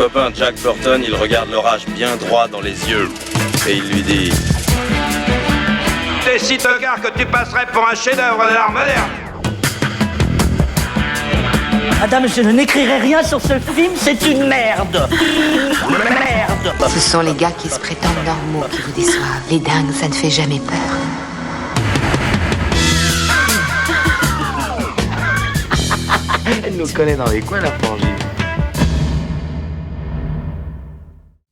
copain Jack Burton, il regarde l'orage bien droit dans les yeux. Et il lui dit... T'es si tocard que tu passerais pour un chef-d'œuvre de l'art moderne. Madame, je n'écrirai rien sur ce film, c'est une merde. Merde. Ce sont les gars qui se prétendent normaux qui vous déçoivent. Les dingues, ça ne fait jamais peur. Elle nous connaît dans les coins, la frangine.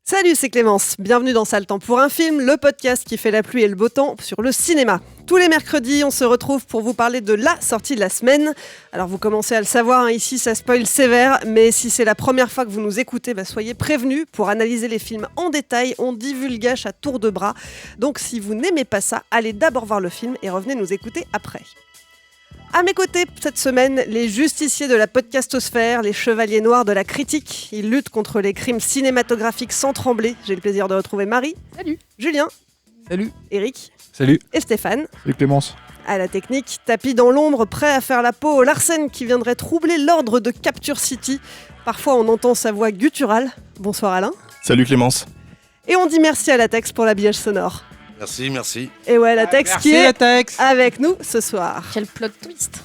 Salut, c'est Clémence. Bienvenue dans Sale Temps pour un film, le podcast qui fait la pluie et le beau temps sur le cinéma. Tous les mercredis, on se retrouve pour vous parler de la sortie de la semaine. Alors vous commencez à le savoir, ici ça spoil sévère, mais si c'est la première fois que vous nous écoutez, soyez prévenus. Pour analyser les films en détail, on divulgage à tour de bras. Donc si vous n'aimez pas ça, allez d'abord voir le film et revenez nous écouter après. À mes côtés, cette semaine, les justiciers de la podcastosphère, les chevaliers noirs de la critique. Ils luttent contre les crimes cinématographiques sans trembler. J'ai le plaisir de retrouver Marie. Salut. Julien. Salut. Eric. Salut. Et Stéphane. Salut Clémence. À la technique, tapis dans l'ombre, prêt à faire la peau au Larsen qui viendrait troubler l'ordre de Capture City. Parfois, on entend sa voix gutturale. Bonsoir Alain. Salut Clémence. Et on dit merci à Latex pour l'habillage sonore. Merci. Et ouais, Latex merci, qui est Latex. avec nous ce soir. Quel plot twist.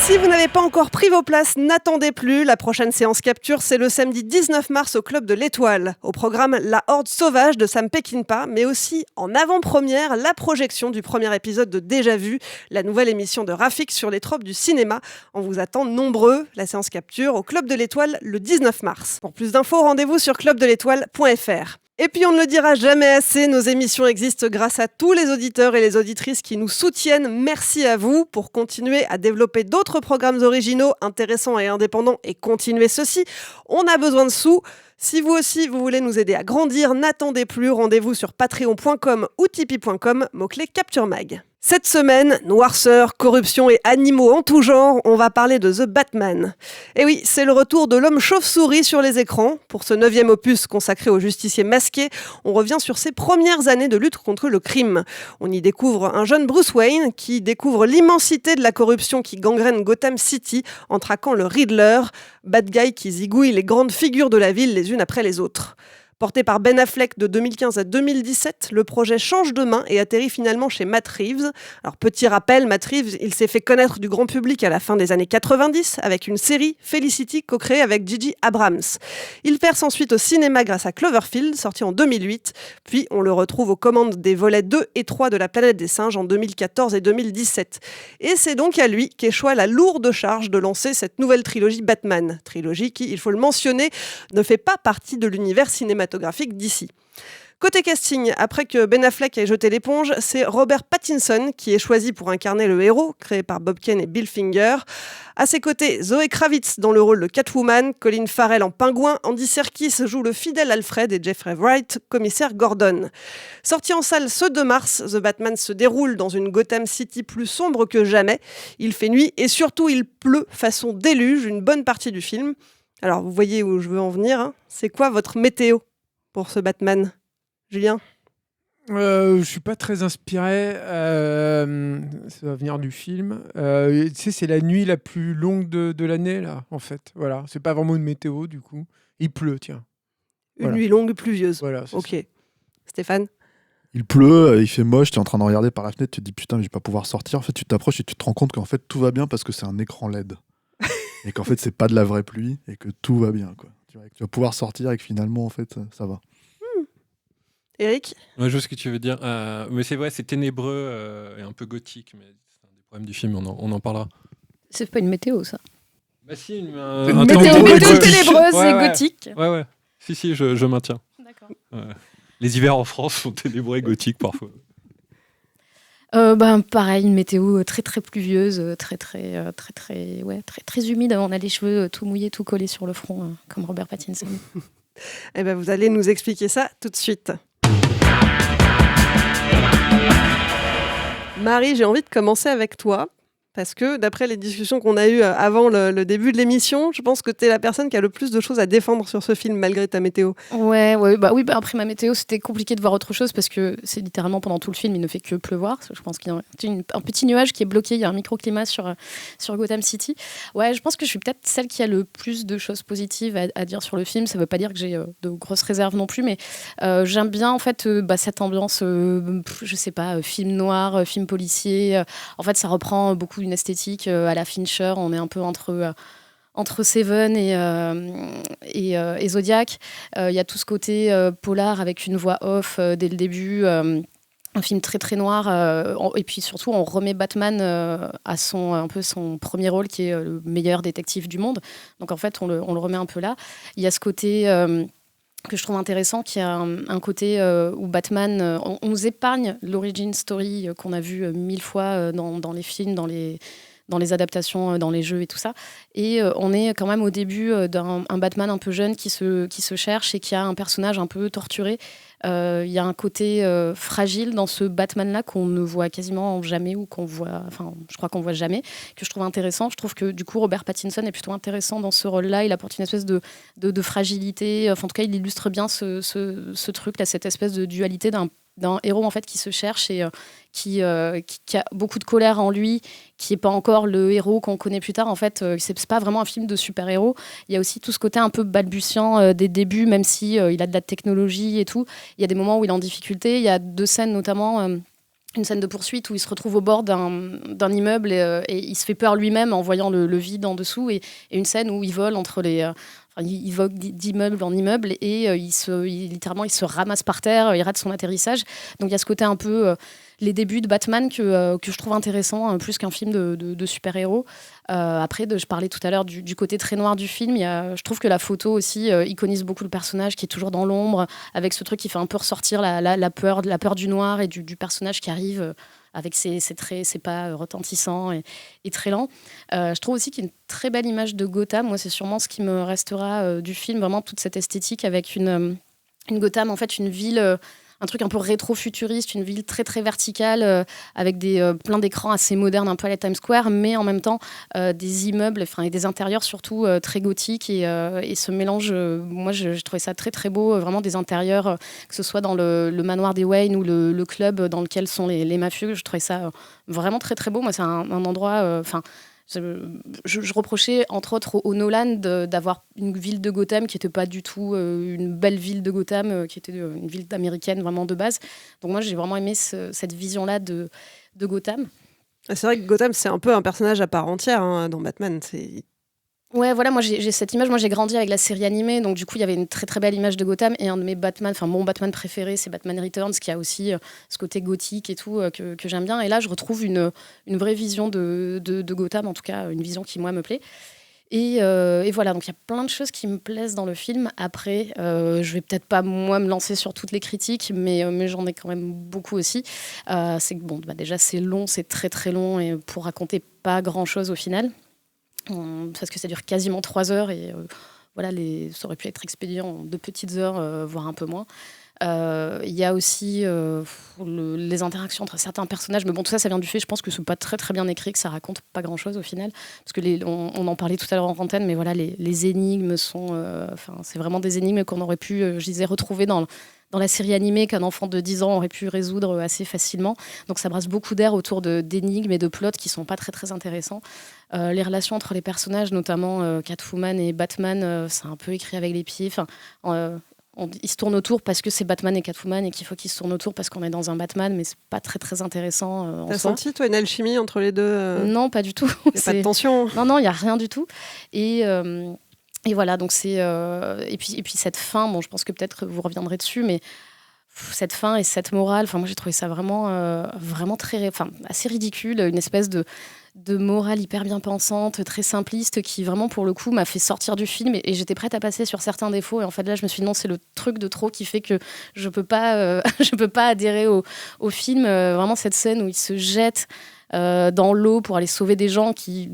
Si vous n'avez pas encore pris vos places, n'attendez plus. La prochaine séance Capture, c'est le samedi 19 mars au Club de l'Étoile. Au programme, La Horde Sauvage de Sam Peckinpah, mais aussi en avant-première, la projection du premier épisode de Déjà Vu, la nouvelle émission de Rafik sur les tropes du cinéma. On vous attend nombreux. La séance Capture au Club de l'Étoile le 19 mars. Pour plus d'infos, rendez-vous sur clubdeletoile.fr. Et puis on ne le dira jamais assez, nos émissions existent grâce à tous les auditeurs et les auditrices qui nous soutiennent. Merci à vous pour continuer à développer d'autres programmes originaux, intéressants et indépendants et continuer ceci. On a besoin de sous. Si vous aussi vous voulez nous aider à grandir, n'attendez plus, rendez-vous sur patreon.com ou tipeee.com, mot-clé Capture Mag. Cette semaine, noirceur, corruption et animaux en tout genre, on va parler de The Batman. Et oui, c'est le retour de l'homme chauve-souris sur les écrans. Pour ce 9e opus consacré au justicier masqué, on revient sur ses premières années de lutte contre le crime. On y découvre un jeune Bruce Wayne qui découvre l'immensité de la corruption qui gangrène Gotham City en traquant le Riddler, bad guy qui zigouille les grandes figures de la ville les unes après les autres. Porté par Ben Affleck de 2015 à 2017, le projet change de main et atterrit finalement chez Matt Reeves. Alors petit rappel, Matt Reeves, il s'est fait connaître du grand public à la fin des années 90 avec une série Felicity co-créée avec J.J. Abrams. Il perce ensuite au cinéma grâce à Cloverfield, sorti en 2008, puis on le retrouve aux commandes des volets 2 et 3 de La Planète des Singes en 2014 et 2017. Et c'est donc à lui qu'échoit la lourde charge de lancer cette nouvelle trilogie Batman. Trilogie qui, il faut le mentionner, ne fait pas partie de l'univers cinématographique d'ici. Côté casting, après que Ben Affleck ait jeté l'éponge, c'est Robert Pattinson qui est choisi pour incarner le héros, créé par Bob Kane et Bill Finger. À ses côtés, Zoe Kravitz dans le rôle de Catwoman, Colin Farrell en pingouin, Andy Serkis joue le fidèle Alfred et Jeffrey Wright, commissaire Gordon. Sorti en salle ce 2 mars, The Batman se déroule dans une Gotham City plus sombre que jamais. Il fait nuit et surtout il pleut façon déluge une bonne partie du film. Alors vous voyez où je veux en venir, hein. C'est quoi votre météo pour ce Batman, Julien? Je suis pas très inspiré. Ça va venir du film. Tu sais, c'est la nuit la plus longue de l'année là, en fait. Voilà, c'est pas vraiment une météo du coup. Il pleut, tiens. Une nuit longue pluvieuse. Voilà. Ok. Ça. Stéphane? Il pleut, il fait moche, tu es en train de regarder par la fenêtre, tu te dis putain, mais je vais pas pouvoir sortir. En fait, tu t'approches et tu te rends compte qu'en fait tout va bien parce que c'est un écran LED. Et qu'en fait, c'est pas de la vraie pluie et que tout va bien, quoi. Tu vas pouvoir sortir et que finalement, en fait, ça va. Eric? Ouais, je vois ce que tu veux dire. Mais c'est vrai, c'est ténébreux et un peu gothique, mais c'est un des problèmes du film, on en parlera. C'est pas une météo, ça. Bah si, une météo ténébreuse et gothique. Ouais. Si, je maintiens. D'accord. Les hivers en France sont ténébreux et gothiques parfois. Pareil, une météo très très pluvieuse, très humide. On a les cheveux tout mouillés, tout collés sur le front, comme Robert Pattinson. Eh ben, vous allez nous expliquer ça tout de suite. Marie, j'ai envie de commencer avec toi, parce que d'après les discussions qu'on a eues avant le début de l'émission, je pense que tu es la personne qui a le plus de choses à défendre sur ce film malgré ta météo. Oui, après ma météo, c'était compliqué de voir autre chose parce que c'est littéralement pendant tout le film, il ne fait que pleuvoir. Je pense qu'il y a un petit nuage qui est bloqué, il y a un microclimat sur Gotham City. Ouais, je pense que je suis peut-être celle qui a le plus de choses positives à dire sur le film. Ça ne veut pas dire que j'ai de grosses réserves non plus, mais j'aime bien en fait cette ambiance, je sais pas, film noir, film policier. En fait, ça reprend beaucoup une esthétique à la Fincher. On est un peu entre Seven et Zodiac. Il y a tout ce côté polar avec une voix off dès le début. Un film très très noir. Et puis surtout, on remet Batman à son premier rôle, qui est le meilleur détective du monde. Donc en fait, on le remet un peu là. Il y a ce côté que je trouve intéressant, qui a un côté où Batman, on nous épargne l'origin story qu'on a vu 1000 fois dans les films, dans les adaptations, dans les jeux et tout ça. Et on est quand même au début d'un Batman un peu jeune qui se cherche et qui a un personnage un peu torturé. Il y a un côté fragile dans ce Batman-là qu'on ne voit quasiment jamais, ou je crois qu'on voit jamais, que je trouve intéressant. Je trouve que du coup Robert Pattinson est plutôt intéressant dans ce rôle-là. Il apporte une espèce de fragilité. Enfin, en tout cas, il illustre bien ce truc-là, cette espèce de dualité d'un héros en fait qui se cherche et qui a beaucoup de colère en lui, qui n'est pas encore le héros qu'on connaît plus tard. En fait, c'est pas vraiment un film de super-héros. Il y a aussi tout ce côté un peu balbutiant des débuts, même si il a de la technologie et tout. Il y a des moments où il est en difficulté. Il y a 2 scènes notamment. Une scène de poursuite où il se retrouve au bord d'un immeuble et il se fait peur lui-même en voyant le vide en dessous, et une scène où il vole entre il vogue d'immeuble en immeuble et littéralement il se ramasse par terre, il rate son atterrissage. Donc il y a ce côté un peu les débuts de Batman que je trouve intéressant, plus qu'un film de super-héros. Après, je parlais tout à l'heure du côté très noir du film. Je trouve que la photo aussi iconise beaucoup le personnage qui est toujours dans l'ombre, avec ce truc qui fait un peu ressortir la peur du noir et du personnage qui arrive avec ses pas retentissants et très lents. Je trouve aussi qu'il y a une très belle image de Gotham. Moi, c'est sûrement ce qui me restera du film, vraiment toute cette esthétique avec une Gotham, en fait, une ville... un truc un peu rétro-futuriste, une ville très très verticale, avec plein d'écrans assez modernes, un peu à la Times Square, mais en même temps des immeubles, et des intérieurs surtout très gothiques, et ce mélange, moi je trouvais ça très très beau, vraiment des intérieurs, que ce soit dans le manoir des Wayne ou le club dans lequel sont les mafieux. Je trouvais ça vraiment très très beau. Moi, c'est un endroit... Je reprochais entre autres au Nolan d'avoir une ville de Gotham qui n'était pas du tout une belle ville de Gotham, qui était une ville américaine vraiment de base. Donc moi j'ai vraiment aimé cette vision-là de Gotham. C'est vrai que Gotham, c'est un peu un personnage à part entière dans Batman. Ouais, voilà, moi j'ai cette image. Moi j'ai grandi avec la série animée, donc du coup il y avait une très très belle image de Gotham. Et un de mes Batman, mon Batman préféré, c'est Batman Returns, qui a aussi ce côté gothique et tout que j'aime bien. Et là je retrouve une vraie vision de Gotham, en tout cas une vision qui moi me plaît. Et voilà, donc il y a plein de choses qui me plaisent dans le film. Après, je vais peut-être pas moi me lancer sur toutes les critiques, mais j'en ai quand même beaucoup aussi. C'est que bon, déjà c'est long, c'est très très long, et pour raconter pas grand-chose au final. Parce que ça dure quasiment 3 heures et voilà, ça aurait pu être expédié en 2 petites heures, voire un peu moins. Il y a aussi les interactions entre certains personnages, mais bon, tout ça, ça vient du fait, je pense que c'est pas très très bien écrit, que ça raconte pas grand chose au final, parce que on en parlait tout à l'heure en antenne, mais voilà, les énigmes sont, c'est vraiment des énigmes qu'on aurait pu, je disais, retrouver dans la série animée, qu'un enfant de 10 ans aurait pu résoudre assez facilement. Donc ça brasse beaucoup d'air autour d'énigmes et de plots qui sont pas très très intéressants. Les relations entre les personnages, notamment Catwoman et Batman, c'est un peu écrit avec les pieds. Ils se tournent autour parce que c'est Batman et Catwoman et qu'il faut qu'ils se tournent autour parce qu'on est dans un Batman, mais c'est pas très très intéressant. T'as senti, toi, une alchimie entre les deux Non, pas du tout. Y a pas de tension. Non, il y a rien du tout. Et voilà, donc c'est et puis cette fin, bon, je pense que peut-être vous reviendrez dessus, mais cette fin et cette morale, moi j'ai trouvé ça vraiment assez ridicule, une espèce de morale hyper bien pensante, très simpliste, qui vraiment pour le coup m'a fait sortir du film, et j'étais prête à passer sur certains défauts, et en fait là je me suis dit non, c'est le truc de trop qui fait que je peux pas adhérer au film. Vraiment cette scène où il se jette dans l'eau pour aller sauver des gens qui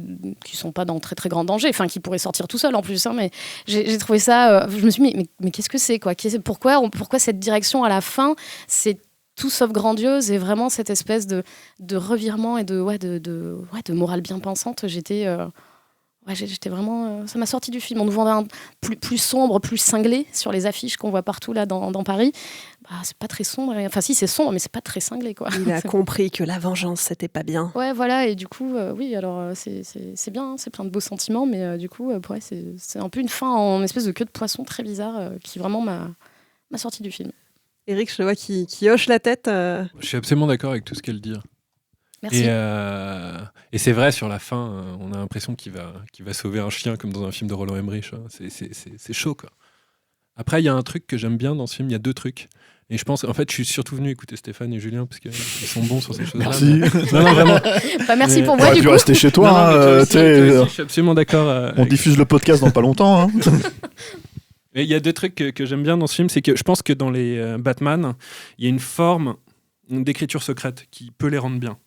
sont pas dans très très grand danger, qui pourraient sortir tout seuls en plus, mais j'ai trouvé ça, je me suis dit mais qu'est-ce que c'est, quoi, pourquoi cette direction à la fin, c'est tout sauf grandiose, et vraiment cette espèce de revirement et de morale bien pensante. J'étais vraiment... ça m'a sorti du film. On nous vendait un plus sombre, plus cinglé sur les affiches qu'on voit partout là dans Paris. C'est pas très sombre. Enfin si, c'est sombre, mais c'est pas très cinglé, quoi. Il a compris que la vengeance, c'était pas bien. Ouais, voilà, et du coup, oui, alors c'est bien, hein, c'est plein de beaux sentiments, mais du coup, c'est un peu une fin en espèce de queue de poisson très bizarre qui vraiment m'a sorti du film. Eric, je le vois qui hoche la tête. Je suis absolument d'accord avec tout ce qu'elle dit. Merci. Et c'est vrai, sur la fin, on a l'impression qu'il va sauver un chien comme dans un film de Roland Emmerich. Hein. C'est chaud, quoi. Après, il y a un truc que j'aime bien dans ce film, il y a 2 trucs. Et je pense, en fait, je suis surtout venu écouter Stéphane et Julien parce qu'ils sont bons sur ces choses-là. Merci. Non, vraiment. Merci pour moi, du tu coup. rester chez toi. Toi aussi, je suis absolument d'accord. On diffuse le podcast dans pas longtemps. Hein. Et il y a 2 trucs que j'aime bien dans ce film, c'est que je pense que dans les Batman, il y a une forme d'écriture secrète qui peut les rendre bien.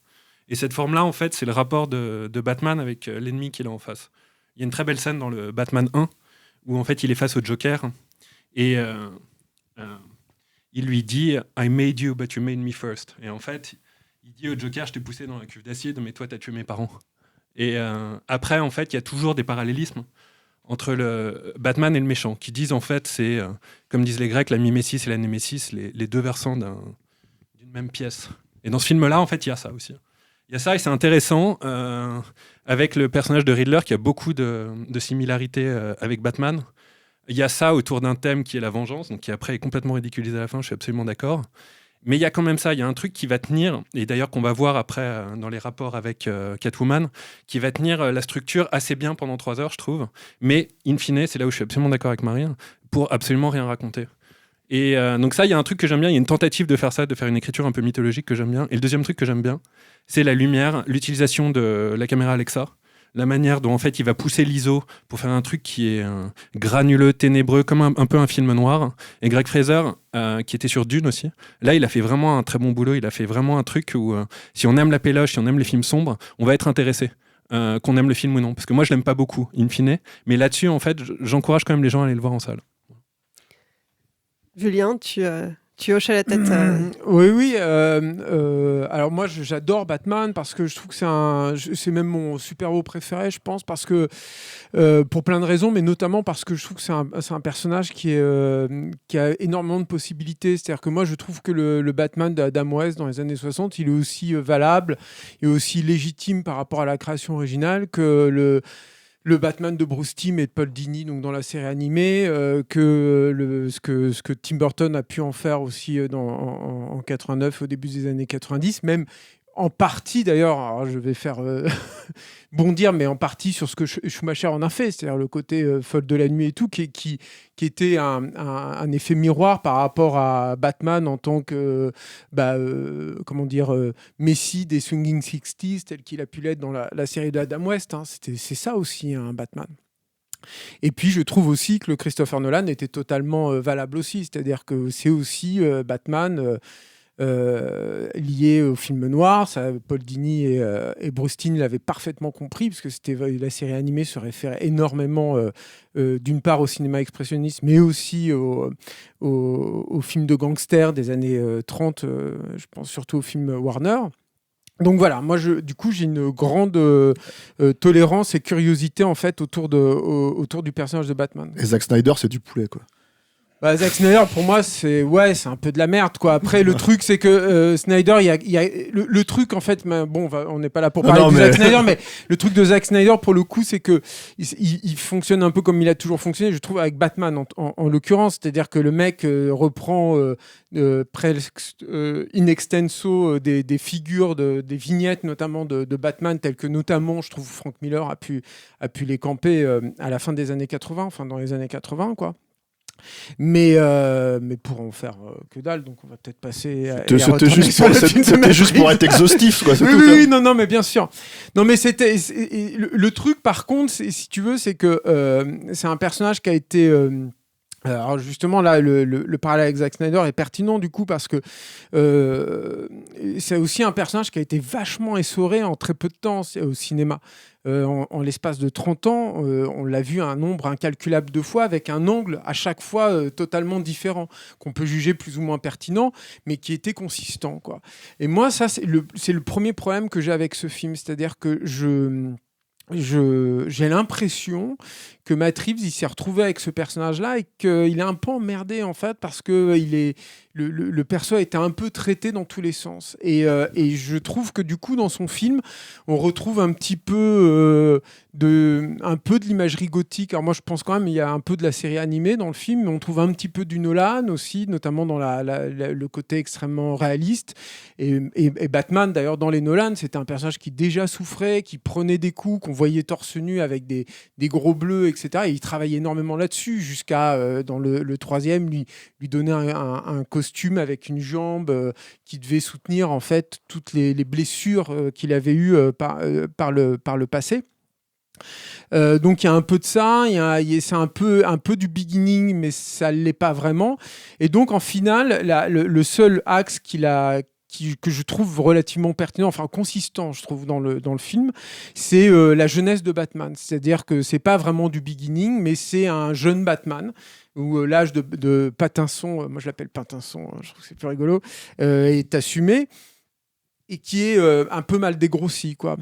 Et cette forme-là, en fait, c'est le rapport de Batman avec l'ennemi qu'il a en face. Il y a une très belle scène dans le Batman 1 où, en fait, il est face au Joker et il lui dit « I made you, but you made me first ». Et en fait, il dit au Joker « Je t'ai poussé dans la cuve d'acide, mais toi, t'as tué mes parents ». Et après, en fait, il y a toujours des parallélismes entre le Batman et le méchant, qui disent, en fait, c'est, comme disent les Grecs, la mimésis et la némésis, les 2 versants d'une même pièce. Et dans ce film-là, en fait, il y a ça aussi. Il y a ça, et c'est intéressant, avec le personnage de Riddler, qui a beaucoup de similarités avec Batman. Il y a ça autour d'un thème qui est la vengeance, donc qui après est complètement ridiculisé à la fin, je suis absolument d'accord. Mais il y a quand même ça, il y a un truc qui va tenir, et d'ailleurs qu'on va voir après dans les rapports avec Catwoman, qui va tenir la structure assez bien pendant 3 heures, je trouve. Mais, in fine, c'est là où je suis absolument d'accord avec Marie, pour absolument rien raconter. Et donc ça, il y a un truc que j'aime bien, il y a une tentative de faire ça, de faire une écriture un peu mythologique que j'aime bien. Et le deuxième truc que j'aime bien, c'est la lumière, l'utilisation de la caméra Alexa, la manière dont en fait il va pousser l'ISO pour faire un truc qui est granuleux, ténébreux, comme un peu un film noir. Et Greg Fraser, qui était sur Dune aussi, là il a fait vraiment un très bon boulot, il a fait vraiment un truc où si on aime la péloche, si on aime les films sombres, on va être intéressé. Qu'on aime le film ou non. Parce que moi je l'aime pas beaucoup, in fine, mais là-dessus en fait j'encourage quand même les gens à aller le voir en salle. Julien, tu hochais la tête. Oui. Alors moi, j'adore Batman parce que je trouve que c'est même mon super-héros préféré, je pense, parce que pour plein de raisons, mais notamment parce que je trouve que c'est un personnage qui a énormément de possibilités. C'est-à-dire que moi, je trouve que le Batman d'Adam West dans les années 60, il est aussi valable et aussi légitime par rapport à la création originale que le Batman de Bruce Timm et de Paul Dini, donc dans la série animée, ce que Tim Burton a pu en faire aussi en 89, au début des années 90, même en partie d'ailleurs, alors je vais faire bondir, mais en partie sur ce que Schumacher en a fait, c'est-à-dire le côté folle de la nuit et tout, qui était un effet miroir par rapport à Batman en tant que messie des Swinging Sixties, tel qu'il a pu l'être dans la série d'Adam West. Hein. C'est ça aussi, un Batman. Et puis je trouve aussi que le Christopher Nolan était totalement valable aussi, c'est-à-dire que c'est aussi Batman lié au film noir. Ça, Paul Dini et Bruce Timm l'avaient parfaitement compris, parce que la série animée se réfère énormément d'une part au cinéma expressionniste, mais aussi au film de gangsters des années 30, je pense surtout au film Warner. Donc voilà, moi du coup j'ai une grande tolérance et curiosité en fait autour du personnage de Batman. Et Zack Snyder, c'est du poulet, quoi. Zack Snyder, pour moi, c'est un peu de la merde, quoi. Après, le truc, c'est que Snyder, il y a le truc, en fait, on n'est pas là pour parler de Zack Snyder, mais le truc de Zack Snyder, pour le coup, c'est que il fonctionne un peu comme il a toujours fonctionné, je trouve, avec Batman, en l'occurrence. C'est-à-dire que le mec reprend in extenso des figures, des vignettes, notamment de Batman, telles que, notamment, je trouve, Frank Miller a pu les camper à la fin des années 80, enfin, dans les années 80, quoi. Mais pour en faire que dalle, donc on va peut-être passer à... C'était juste pour être exhaustif, quoi. Oui, non, mais bien sûr. Non, mais c'était... Le truc, par contre, si tu veux, c'est que c'est un personnage qui a été Alors justement, là, le parallèle avec Zack Snyder est pertinent du coup parce que c'est aussi un personnage qui a été vachement essoré en très peu de temps au cinéma. En l'espace de 30 ans, on l'a vu un nombre incalculable de fois avec un angle à chaque fois totalement différent, qu'on peut juger plus ou moins pertinent, mais qui était consistant, quoi. Et moi, ça, c'est le premier problème que j'ai avec ce film, c'est-à-dire que j'ai l'impression que Matt Reeves il s'est retrouvé avec ce personnage-là et qu'il est un peu emmerdé en fait parce que le perso a été un peu traité dans tous les sens et je trouve que du coup dans son film on retrouve un petit peu de l'imagerie gothique. Alors moi je pense quand même il y a un peu de la série animée dans le film, mais on trouve un petit peu du Nolan aussi, notamment dans le côté extrêmement réaliste et Batman d'ailleurs dans les Nolan c'était un personnage qui déjà souffrait, qui prenait des coups, qu'on voyait torse nu avec des gros bleus, etc. Et il travaillait énormément là-dessus jusqu'à, dans le troisième, lui donner un costume avec une jambe qui devait soutenir en fait toutes les blessures qu'il avait eues par le passé. Donc il y a un peu de ça, c'est un peu du beginning, mais ça ne l'est pas vraiment. Et donc en finale, le seul axe que je trouve relativement pertinent, enfin consistant, je trouve, dans le film, c'est la jeunesse de Batman. C'est-à-dire que c'est pas vraiment du beginning, mais c'est un jeune Batman, où l'âge de Pattinson, moi je l'appelle Pattinson, je trouve que c'est plus rigolo, est assumé, et qui est un peu mal dégrossi, quoi.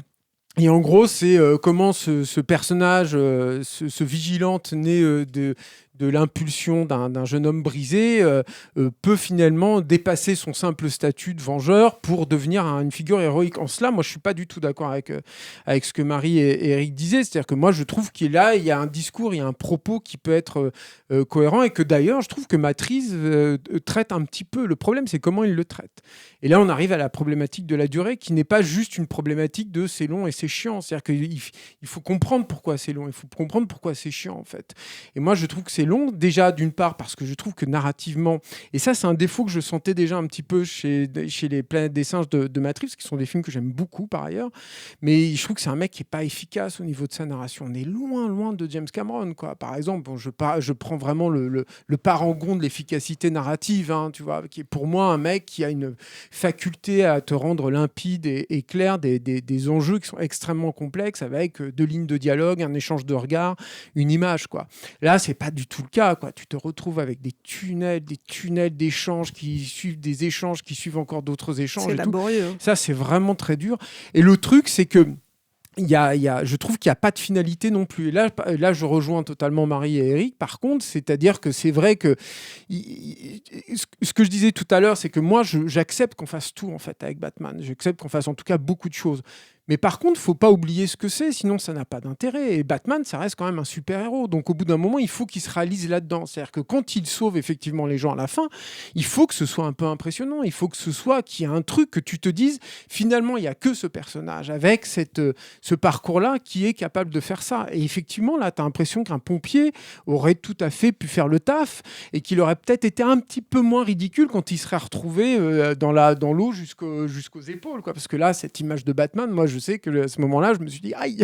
Et en gros, c'est comment ce personnage, ce vigilante né de l'impulsion d'un jeune homme brisé, peut finalement dépasser son simple statut de vengeur pour devenir une figure héroïque. En cela, moi, je ne suis pas du tout d'accord avec ce que Marie et Eric disaient. C'est-à-dire que moi, je trouve qu'il y a un discours, il y a un propos qui peut être cohérent et que d'ailleurs, je trouve que Matt Reeves traite un petit peu. Le problème, c'est comment il le traite. Et là, on arrive à la problématique de la durée qui n'est pas juste une problématique de c'est long et c'est chiant. C'est-à-dire qu'il faut comprendre pourquoi c'est long, il faut comprendre pourquoi c'est chiant, en fait. Et moi, je trouve que c'est long, déjà d'une part parce que je trouve que narrativement, et ça c'est un défaut que je sentais déjà un petit peu chez les Planètes des singes de Matt Reeves, qui sont des films que j'aime beaucoup par ailleurs, mais je trouve que c'est un mec qui est pas efficace au niveau de sa narration. On est loin de James Cameron, quoi. Par exemple, bon, je prends vraiment le parangon de l'efficacité narrative, hein, tu vois, qui est pour moi un mec qui a une faculté à te rendre limpide et clair des enjeux qui sont extrêmement complexes avec 2 lignes de dialogue, un échange de regards, une image, quoi. Là, c'est pas du tout le cas, quoi. Tu te retrouves avec des tunnels d'échanges qui suivent des échanges qui suivent encore d'autres échanges. C'est laborieux. Hein. Ça, c'est vraiment très dur. Et le truc, c'est que je trouve qu'il n'y a pas de finalité non plus. Et là, je rejoins totalement Marie et Eric. Par contre, c'est-à-dire que c'est vrai que ce que je disais tout à l'heure, c'est que moi, j'accepte qu'on fasse tout en fait avec Batman. J'accepte qu'on fasse en tout cas beaucoup de choses. Mais par contre, il ne faut pas oublier ce que c'est, sinon ça n'a pas d'intérêt. Et Batman, ça reste quand même un super-héros. Donc au bout d'un moment, il faut qu'il se réalise là-dedans. C'est-à-dire que quand il sauve effectivement les gens à la fin, il faut que ce soit un peu impressionnant. Il faut que ce soit qu'il y ait un truc que tu te dises, finalement, il n'y a que ce personnage avec ce parcours-là qui est capable de faire ça. Et effectivement, là, tu as l'impression qu'un pompier aurait tout à fait pu faire le taf et qu'il aurait peut-être été un petit peu moins ridicule quand il serait retrouvé dans l'eau jusqu'aux épaules, quoi. Parce que là, cette image de Batman, moi, je sais que à ce moment-là, je me suis dit, aïe,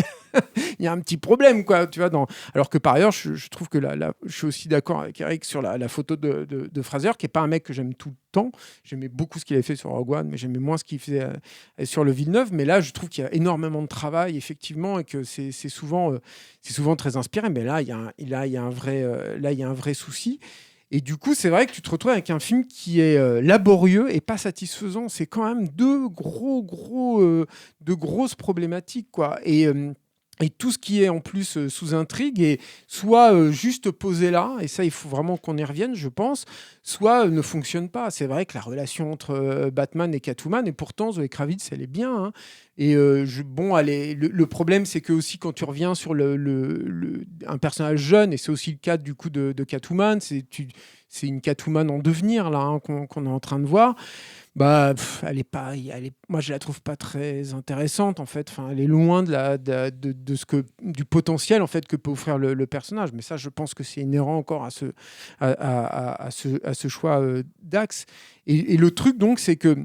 il y a un petit problème, quoi, tu vois. Alors que par ailleurs, je trouve que je suis aussi d'accord avec Eric sur la photo de Fraser, qui n'est pas un mec que j'aime tout le temps. J'aimais beaucoup ce qu'il avait fait sur Rogue One, mais j'aimais moins ce qu'il faisait sur le Villeneuve. Mais là, je trouve qu'il y a énormément de travail, effectivement, et que c'est souvent très inspiré. Mais là, il y a un vrai souci. Et du coup, c'est vrai que tu te retrouves avec un film qui est laborieux et pas satisfaisant. C'est quand même de grosses problématiques, quoi. Et tout ce qui est en plus sous intrigue est soit juste posé là, et ça il faut vraiment qu'on y revienne, je pense, soit ne fonctionne pas. C'est vrai que la relation entre Batman et Catwoman, et pourtant Zoé Kravitz elle est bien, hein. Et le problème c'est que aussi quand tu reviens sur un personnage jeune, et c'est aussi le cas du coup de Catwoman, c'est une Catwoman en devenir là, hein, qu'on est en train de voir. Bah, moi je la trouve pas très intéressante en fait. Enfin, elle est loin du potentiel en fait que peut offrir le personnage. Mais ça, je pense que c'est inhérent encore à ce choix d'axe. Et le truc donc, c'est que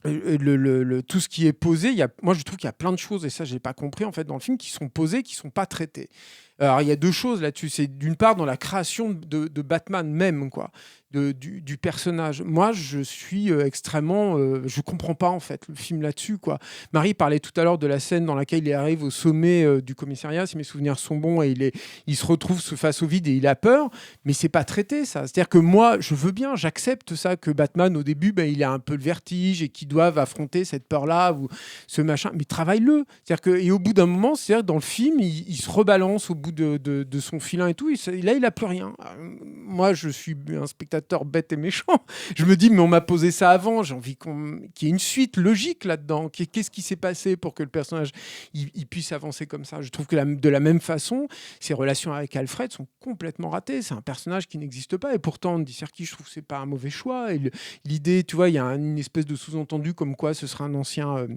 tout ce qui est posé, moi je trouve qu'il y a plein de choses, et ça j'ai pas compris en fait dans le film, qui sont posées, qui sont pas traitées. Alors, il y a deux choses là-dessus. C'est d'une part dans la création de Batman même, quoi. Du personnage. Moi, je suis extrêmement... je comprends pas, en fait, le film là-dessus, quoi. Marie parlait tout à l'heure de la scène dans laquelle il arrive au sommet du commissariat, si mes souvenirs sont bons, et il se retrouve face au vide et il a peur, mais c'est pas traité, ça. C'est-à-dire que moi, je veux bien, j'accepte ça, que Batman, au début, il a un peu le vertige et qu'il doive affronter cette peur-là ou ce machin, mais travaille-le. C'est-à-dire que, et au bout d'un moment, c'est-à-dire que dans le film, il se rebalance au bout de son filin et tout, et là, il a plus rien. Moi, je suis un spectateur bête et méchant. Je me dis, mais on m'a posé ça avant, j'ai envie qu'il y ait une suite logique là-dedans. Qu'est-ce qui s'est passé pour que le personnage il puisse avancer comme ça? Je trouve que de la même façon, ses relations avec Alfred sont complètement ratées. C'est un personnage qui n'existe pas, et pourtant, Andy Serkis, je trouve que c'est pas un mauvais choix. Et l'idée, tu vois, il y a une espèce de sous-entendu comme quoi ce sera un ancien...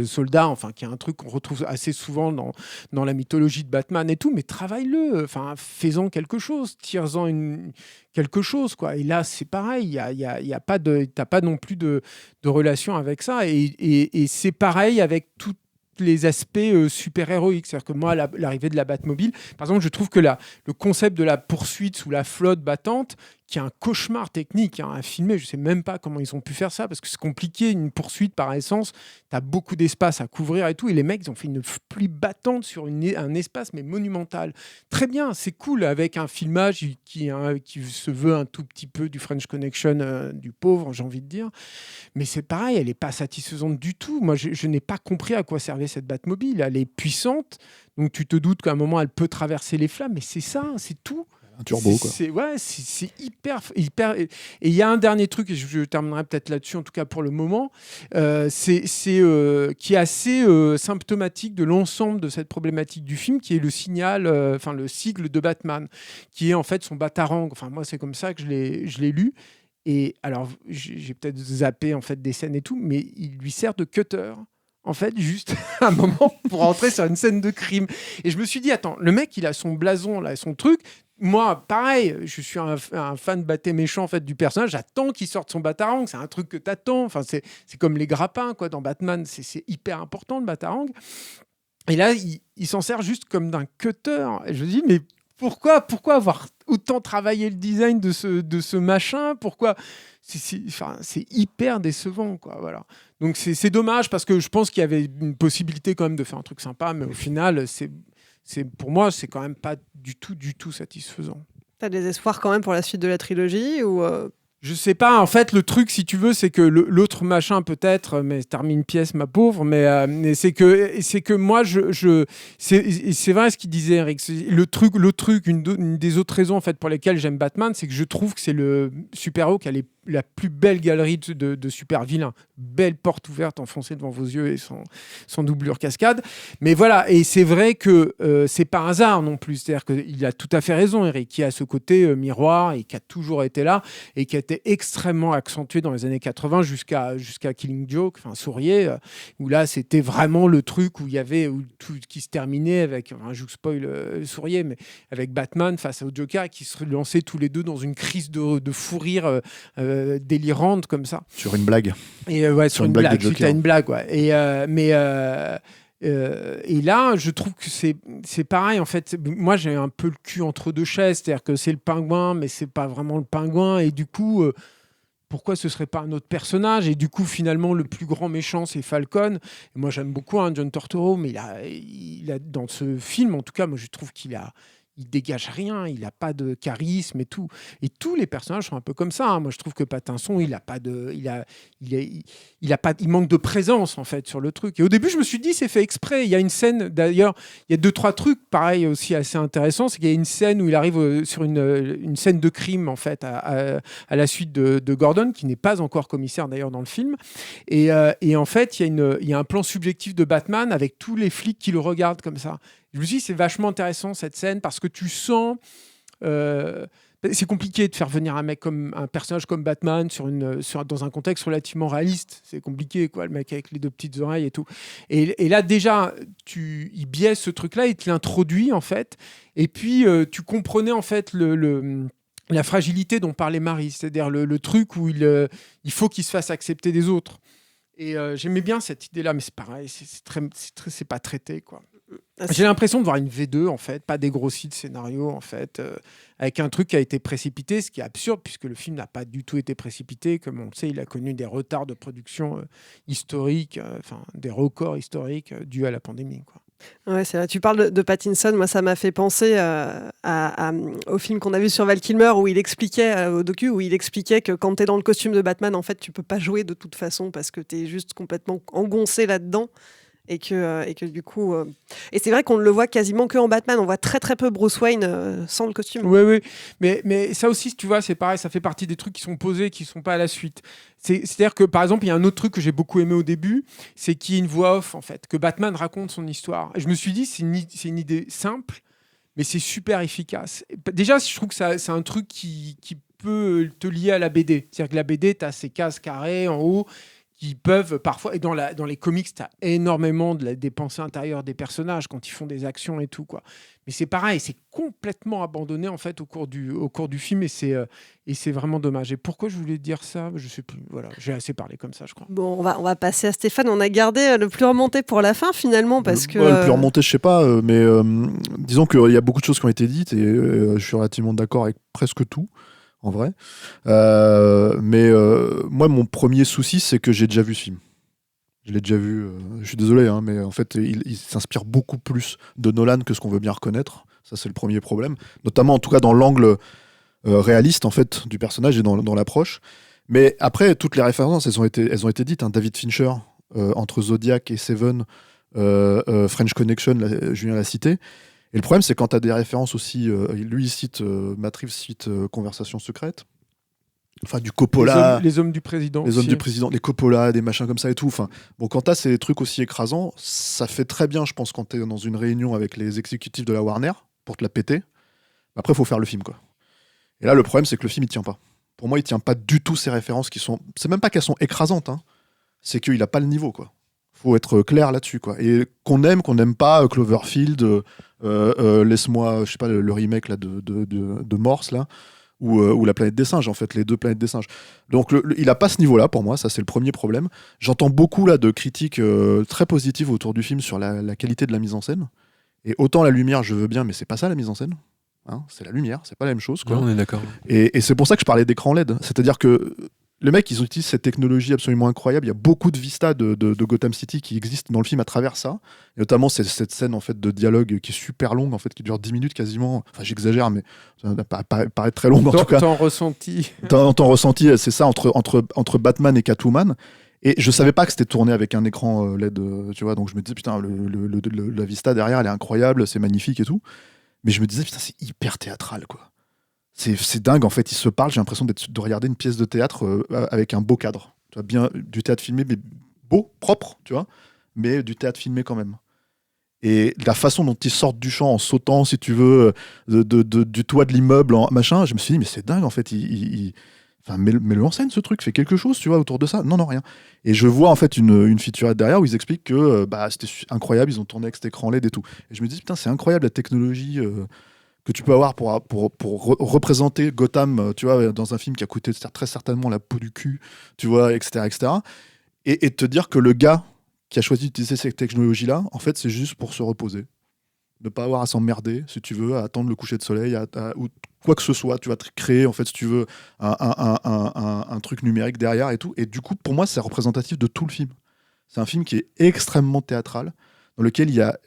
soldat, enfin, qui est un truc qu'on retrouve assez souvent dans la mythologie de Batman et tout, mais travaille-le, enfin, fais-en quelque chose, tire-en quelque chose, quoi. Et là, c'est pareil, y a pas t'as pas non plus de relation avec ça, et c'est pareil avec tous les aspects super-héroïques. C'est-à-dire que moi, l'arrivée de la Batmobile, par exemple, je trouve que le concept de la poursuite sous la flotte battante, qui est un cauchemar technique à filmer. Je ne sais même pas comment ils ont pu faire ça, parce que c'est compliqué, une poursuite par essence. Tu as beaucoup d'espace à couvrir et tout. Et les mecs, ils ont fait une pluie battante sur un espace, mais monumental. Très bien, c'est cool, avec un filmage qui se veut un tout petit peu du French Connection du pauvre, j'ai envie de dire. Mais c'est pareil, elle n'est pas satisfaisante du tout. Moi, je n'ai pas compris à quoi servait cette Batmobile. Elle est puissante, donc tu te doutes qu'à un moment, elle peut traverser les flammes, mais c'est ça, c'est tout. Un turbo, quoi. C'est hyper... Et il y a un dernier truc, et je terminerai peut-être là-dessus, en tout cas pour le moment, qui est assez symptomatique de l'ensemble de cette problématique du film, qui est le signal, le sigle de Batman, qui est en fait son batarang. Enfin, moi, c'est comme ça que je l'ai lu. Et alors, j'ai peut-être zappé en fait, des scènes et tout, mais il lui sert de cutter. En fait, juste un moment pour entrer sur une scène de crime. Et je me suis dit, attends, le mec, il a son blason, là, son truc. Moi, pareil, je suis un fan batté méchant en fait, du personnage. J'attends qu'il sorte son batarang. C'est un truc que t'attends. Enfin, c'est comme les grappins quoi, dans Batman. C'est hyper important, le batarang. Et là, il s'en sert juste comme d'un cutter. Et je me dis, mais pourquoi avoir autant travaillé le design de ce machin? Pourquoi c'est hyper décevant, quoi. Voilà. Donc, c'est dommage, parce que je pense qu'il y avait une possibilité quand même de faire un truc sympa. Mais au final, pour moi, c'est quand même pas du tout satisfaisant. T'as des espoirs quand même pour la suite de la trilogie ou Je sais pas, en fait, le truc, si tu veux, c'est que l'autre machin, peut-être, mais t'as remis une pièce, ma pauvre, mais c'est que moi, c'est vrai ce qu'il disait, Eric. Le truc, une des autres raisons, en fait, pour lesquelles j'aime Batman, c'est que je trouve que c'est le super-héros qui a la plus belle galerie de super vilains. Belle porte ouverte enfoncée devant vos yeux et sans doublure cascade. Mais voilà, et c'est vrai que c'est pas un hasard non plus. C'est-à-dire qu'il a tout à fait raison, Eric, qui a ce côté miroir et qui a toujours été là et qui a été extrêmement accentué dans les années 80 jusqu'à Killing Joke, enfin Sourier, où là c'était vraiment le truc où il y avait où tout qui se terminait avec, je vous spoil Sourier, mais avec Batman face au Joker qui se lançaient tous les deux dans une crise de fou rire délirante comme ça. Sur une blague. Et sur une blague suite à une blague, ouais. Et là, je trouve que c'est pareil, en fait. Moi, j'ai un peu le cul entre deux chaises, c'est-à-dire que c'est le pingouin, mais c'est pas vraiment le pingouin. Et du coup, pourquoi ce serait pas un autre personnage? Et du coup, finalement, le plus grand méchant, c'est Falcon. Et moi, j'aime beaucoup John Turturro, mais il a dans ce film, en tout cas, moi, je trouve qu'il dégage rien, il n'a pas de charisme et tout. Et tous les personnages sont un peu comme ça. Hein. Moi, je trouve que Pattinson, il manque de présence en fait sur le truc. Et au début, je me suis dit, c'est fait exprès. Il y a une scène, d'ailleurs, il y a 2-3 trucs, pareil aussi assez intéressants. C'est qu'il y a une scène où il arrive sur une scène de crime en fait à la suite de Gordon, qui n'est pas encore commissaire d'ailleurs dans le film. Et en fait, il y a un plan subjectif de Batman avec tous les flics qui le regardent comme ça. Je me suis dit, c'est vachement intéressant cette scène parce que tu sens. C'est compliqué de faire venir un personnage comme Batman dans un contexte relativement réaliste. C'est compliqué, quoi, le mec avec les 2 petites oreilles et tout. Et là, déjà, il biaise ce truc-là, il te l'introduit, en fait. Et puis, tu comprenais, en fait, la fragilité dont parlait Marie. C'est-à-dire le truc où il faut qu'il se fasse accepter des autres. Et j'aimais bien cette idée-là, mais c'est pareil, c'est pas traité, quoi. J'ai l'impression de voir une V2 en fait, pas dégrossi de scénario en fait, avec un truc qui a été précipité, ce qui est absurde puisque le film n'a pas du tout été précipité. Comme on le sait, il a connu des retards de production historiques, des records historiques dus à la pandémie, quoi. Ouais, c'est vrai. Tu parles de Pattinson, moi ça m'a fait penser au film qu'on a vu sur Val Kilmer où il expliquait, au docu, où il expliquait que quand tu es dans le costume de Batman, en fait tu peux pas jouer de toute façon parce que tu es juste complètement engoncé là-dedans. Et que du coup... Et c'est vrai qu'on ne le voit quasiment que en Batman. On voit très très peu Bruce Wayne sans le costume. Oui. Mais ça aussi, tu vois, c'est pareil. Ça fait partie des trucs qui sont posés, qui ne sont pas à la suite. C'est-à-dire que, par exemple, il y a un autre truc que j'ai beaucoup aimé au début, c'est qu'il y a une voix off, en fait, que Batman raconte son histoire. Et je me suis dit, c'est une idée simple, mais c'est super efficace. Déjà, je trouve que c'est un truc qui peut te lier à la BD. C'est-à-dire que la BD, tu as ces cases carrées en haut, qui peuvent parfois, et dans les comics, tu as énormément des pensées intérieures des personnages quand ils font des actions et tout, quoi. Mais c'est pareil, c'est complètement abandonné en fait au cours du film et c'est vraiment dommage. Et pourquoi je voulais dire ça, je sais plus. Voilà, j'ai assez parlé comme ça, je crois. Bon, on va passer à Stéphane. On a gardé le plus remonté pour la fin finalement parce que le plus remonté, je sais pas, mais disons qu'il y a beaucoup de choses qui ont été dites et je suis relativement d'accord avec presque tout. En vrai. Mais moi, mon premier souci, c'est que j'ai déjà vu ce film. Je l'ai déjà vu. Je suis désolé, hein, mais en fait, il s'inspire beaucoup plus de Nolan que ce qu'on veut bien reconnaître. Ça, c'est le premier problème. Notamment, en tout cas, dans l'angle réaliste, en fait, du personnage et dans l'approche. Mais après, toutes les références, elles ont été dites. Hein. David Fincher, entre Zodiac et Seven, French Connection, Julien l'a cité. Et le problème, c'est quand tu as des références aussi. Lui, il cite Matt Reeves cite Conversation secrète. Enfin, du Coppola. Les hommes du président. Les hommes du président, des Coppola, des machins comme ça et tout. Enfin, bon, quand tu as ces trucs aussi écrasants, ça fait très bien, je pense, quand tu es dans une réunion avec les exécutifs de la Warner pour te la péter. Après, il faut faire le film, quoi. Et là, le problème, c'est que le film, il tient pas. Pour moi, il tient pas du tout ces références qui sont. C'est même pas qu'elles sont écrasantes, hein. C'est qu'il a pas le niveau, quoi. Faut être clair là-dessus, quoi. Et qu'on n'aime pas Cloverfield, laisse-moi, je sais pas, le remake là de Morse là, ou la planète des singes, en fait, les deux planètes des singes. Donc il a pas ce niveau-là pour moi, ça c'est le premier problème. J'entends beaucoup là de critiques très positives autour du film sur la qualité de la mise en scène. Et autant la lumière, je veux bien, mais c'est pas ça la mise en scène. Hein, c'est la lumière, c'est pas la même chose, quoi. Non, on est d'accord. Et c'est pour ça que je parlais d'écran LED. C'est-à-dire que les mecs, ils utilisent cette technologie absolument incroyable. Il y a beaucoup de vistas de Gotham City qui existent dans le film à travers ça. Et notamment cette scène en fait, de dialogue qui est super longue, en fait, qui dure 10 minutes quasiment. Enfin, j'exagère, mais ça paraît très long en tout cas. Ton ressenti. Ton ressenti, c'est ça, entre Batman et Catwoman. Et je savais pas que c'était tourné avec un écran LED, tu vois. Donc je me disais, putain, la vista derrière, elle est incroyable, c'est magnifique et tout. Mais je me disais, putain, c'est hyper théâtral, quoi. C'est dingue, en fait, ils se parlent, j'ai l'impression de regarder une pièce de théâtre avec un beau cadre. Tu vois, bien du théâtre filmé, mais beau, propre, tu vois, mais du théâtre filmé quand même. Et la façon dont ils sortent du champ en sautant, si tu veux, du toit de l'immeuble, machin, je me suis dit, mais c'est dingue, en fait, enfin, mets-le en scène, ce truc, fais quelque chose, tu vois, autour de ça. Non, rien. Et je vois, en fait, une featurette derrière où ils expliquent que c'était incroyable, ils ont tourné avec cet écran LED et tout. Et je me dis, putain, c'est incroyable la technologie que tu peux avoir pour représenter Gotham, tu vois, dans un film qui a coûté très certainement la peau du cul, tu vois, etc., etc. Et te dire que le gars qui a choisi d'utiliser cette technologie-là, en fait, c'est juste pour se reposer. Ne pas avoir à s'emmerder, si tu veux, à attendre le coucher de soleil, ou quoi que ce soit, tu vas créer, en fait, si tu veux, un truc numérique derrière et tout. Et du coup, pour moi, c'est représentatif de tout le film. C'est un film qui est extrêmement théâtral, dans lequel il y a...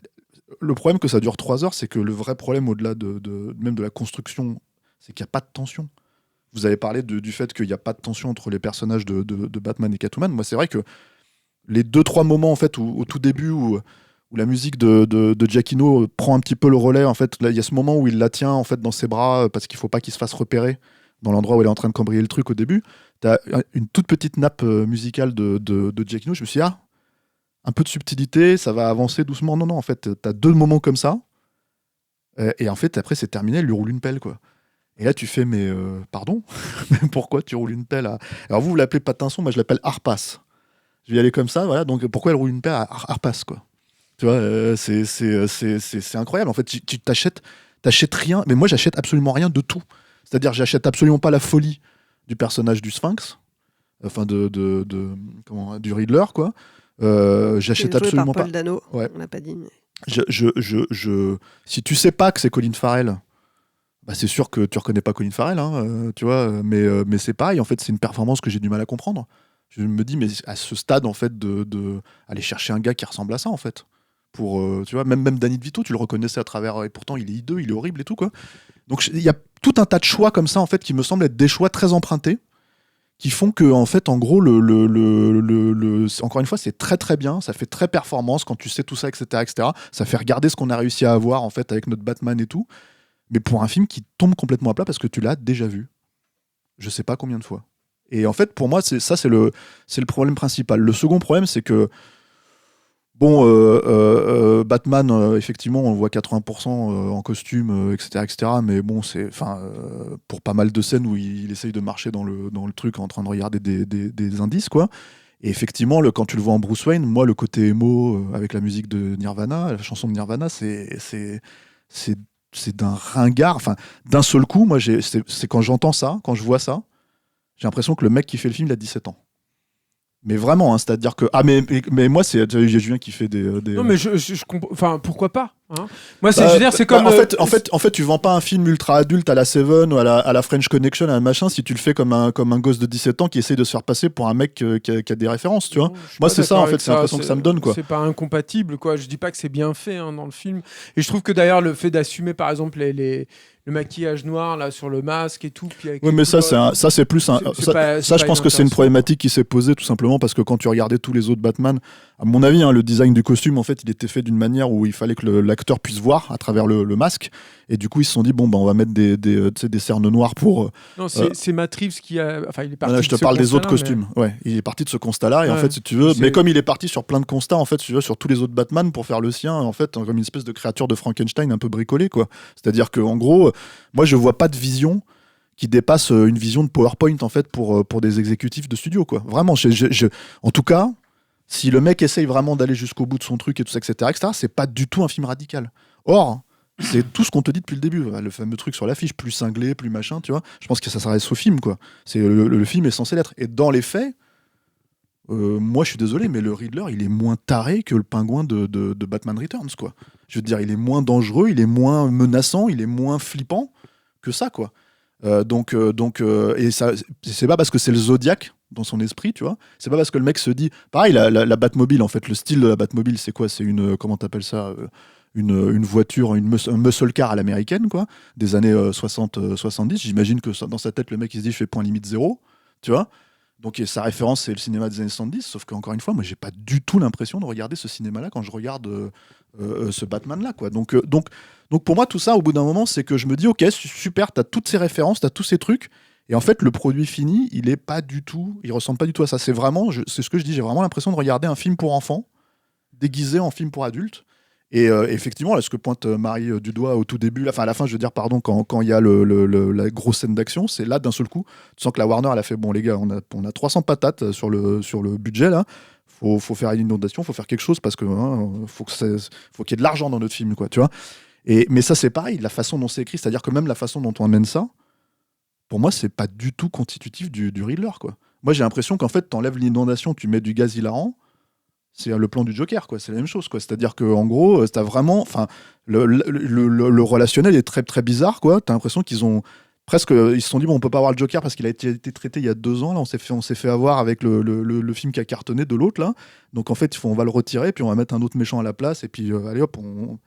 Le problème que ça dure 3 heures, c'est que le vrai problème, au-delà même de la construction, c'est qu'il n'y a pas de tension. Vous avez parlé du fait qu'il n'y a pas de tension entre les personnages de Batman et Catwoman. Moi, c'est vrai que les 2-3 moments, en fait, au tout début, où la musique de Giacchino prend un petit peu le relais, en fait, là, il y a ce moment où il la tient, en fait, dans ses bras, parce qu'il ne faut pas qu'il se fasse repérer dans l'endroit où elle est en train de cambrioler le truc au début. Tu as une toute petite nappe musicale de Giacchino. Je me suis dit, un peu de subtilité, ça va avancer doucement. Non, en fait, t'as 2 moments comme ça, et en fait, après, c'est terminé, elle lui roule une pelle, quoi. Et là, tu fais, mais pardon, pourquoi tu roules une pelle à... Alors vous l'appelez Patinson, moi je l'appelle Harpas. Je vais y aller comme ça, voilà, donc pourquoi elle roule une pelle à Harpas, quoi. Tu vois, c'est incroyable, en fait, tu t'achètes rien, mais moi j'achète absolument rien de tout. C'est-à-dire, j'achète absolument pas la folie du personnage du Sphinx, enfin du Riddler, quoi. J'achète absolument par pas. Paul Dano, ouais. on l'a pas dit. Mais... Si tu sais pas que c'est Colin Farrell, bah c'est sûr que tu reconnais pas Colin Farrell, hein, tu vois, mais c'est pareil, en fait, c'est une performance que j'ai du mal à comprendre. Je me dis, mais à ce stade, en fait, de aller chercher un gars qui ressemble à ça, en fait. Tu vois, même Danny DeVito, tu le reconnaissais à travers, et pourtant il est hideux, il est horrible et tout, quoi. Donc il y a tout un tas de choix comme ça, en fait, qui me semblent être des choix très empruntés, qui font que, en fait, en gros, encore une fois, c'est très très bien, ça fait très performance quand tu sais tout ça, etc., etc. Ça fait regarder ce qu'on a réussi à avoir, en fait, avec notre Batman et tout. Mais pour un film qui tombe complètement à plat parce que tu l'as déjà vu. Je sais pas combien de fois. Et en fait, pour moi, c'est le problème principal. Le second problème, c'est que, bon, Batman, effectivement, on le voit 80% en costume, etc., etc. Mais bon, pour pas mal de scènes où il essaye de marcher dans le truc en train de regarder des indices, quoi. Et effectivement, quand tu le vois en Bruce Wayne, moi, le côté émo avec la musique de Nirvana, la chanson de Nirvana, c'est d'un ringard. Enfin, d'un seul coup, moi, c'est quand j'entends ça, quand je vois ça, j'ai l'impression que le mec qui fait le film, il a 17 ans. Mais vraiment, hein, c'est-à-dire que... Ah, mais moi, j'ai Julien qui fait des... Non, mais je comprends... Enfin, pourquoi pas, hein. Moi, je veux dire, c'est comme... En fait, tu vends pas un film ultra adulte à la Seven ou à la French Connection, à la machin, si tu le fais comme un gosse de 17 ans qui essaye de se faire passer pour un mec qui a des références, tu vois. Moi, c'est ça, en fait, c'est l'impression que ça me donne, quoi. C'est pas incompatible, quoi. Je dis pas que c'est bien fait, hein, dans le film. Et je trouve que, d'ailleurs, le fait d'assumer, par exemple, le maquillage noir là sur le masque et tout. Oui, mais ça c'est plus un. Ça, je pense que c'est une problématique qui s'est posée tout simplement parce que quand tu regardais tous les autres Batman, à mon avis, hein, le design du costume, en fait, il était fait d'une manière où il fallait que l'acteur puisse voir à travers le masque. Et du coup, ils se sont dit, bon, bah, on va mettre des cernes noires pour. Non, c'est Matt Reeves qui a. Enfin, il est parti. Je te parle des autres costumes. Mais... Ouais, il est parti de ce constat-là. Et en fait, si tu veux. Mais comme il est parti sur plein de constats, en fait, si tu veux, sur tous les autres Batman pour faire le sien, en fait, comme une espèce de créature de Frankenstein un peu bricolée, quoi. C'est-à-dire qu'en gros, moi, je vois pas de vision qui dépasse une vision de PowerPoint, en fait, pour des exécutifs de studio, quoi. Vraiment, en tout cas. Si le mec essaye vraiment d'aller jusqu'au bout de son truc et tout ça, etc., c'est pas du tout un film radical. Or, c'est tout ce qu'on te dit depuis le début. Le fameux truc sur l'affiche, plus cinglé, plus machin, tu vois. Je pense que ça s'arrête au film, quoi. Le film est censé l'être. Et dans les faits, moi, je suis désolé, mais le Riddler, il est moins taré que le pingouin de Batman Returns, quoi. Je veux dire, il est moins dangereux, il est moins menaçant, il est moins flippant que ça, quoi. Et ça, c'est pas parce que c'est le Zodiac dans son esprit, tu vois. C'est pas parce que le mec se dit... Pareil, la Batmobile, en fait, le style de la Batmobile, c'est quoi? C'est une... Comment t'appelles ça? Une voiture, un muscle car à l'américaine, quoi, des années 60-70. J'imagine que dans sa tête, le mec, il se dit, je fais point limite zéro, tu vois. Donc sa référence, c'est le cinéma des années 70, sauf qu'encore une fois, moi, j'ai pas du tout l'impression de regarder ce cinéma-là quand je regarde ce Batman-là, quoi. Donc pour moi, tout ça, au bout d'un moment, c'est que je me dis, ok, super, t'as toutes ces références, t'as tous ces trucs, et en fait, le produit fini, il ressemble pas du tout à ça. C'est ce que je dis, j'ai vraiment l'impression de regarder un film pour enfants, déguisé en film pour adultes. Et effectivement, là, ce que pointe Marie du doigt au tout début, enfin à la fin, je veux dire, pardon, quand il y a la grosse scène d'action, c'est là d'un seul coup, tu sens que la Warner, elle a fait, bon les gars, on a 300 patates sur le budget là, faut faire une inondation, faut faire quelque chose parce que faut qu'il y ait de l'argent dans notre film, quoi, tu vois. Mais ça, c'est pareil, la façon dont c'est écrit, c'est-à-dire que même la façon dont on amène ça, pour moi, c'est pas du tout constitutif du Riddler, quoi. Moi, j'ai l'impression qu'en fait, t'enlèves l'inondation, tu mets du gaz hilarant. C'est le plan du Joker, quoi. C'est la même chose, quoi. C'est-à-dire que en gros, t'as vraiment, enfin, le relationnel est très très bizarre, quoi. T'as l'impression qu'ils ont presque, ils se sont dit bon, on peut pas avoir le Joker parce qu'il a été traité il y a 2 ans. Là, on s'est fait avoir avec le film qui a cartonné de l'autre là. Donc en fait, on va le retirer, puis on va mettre un autre méchant à la place, et puis allez hop,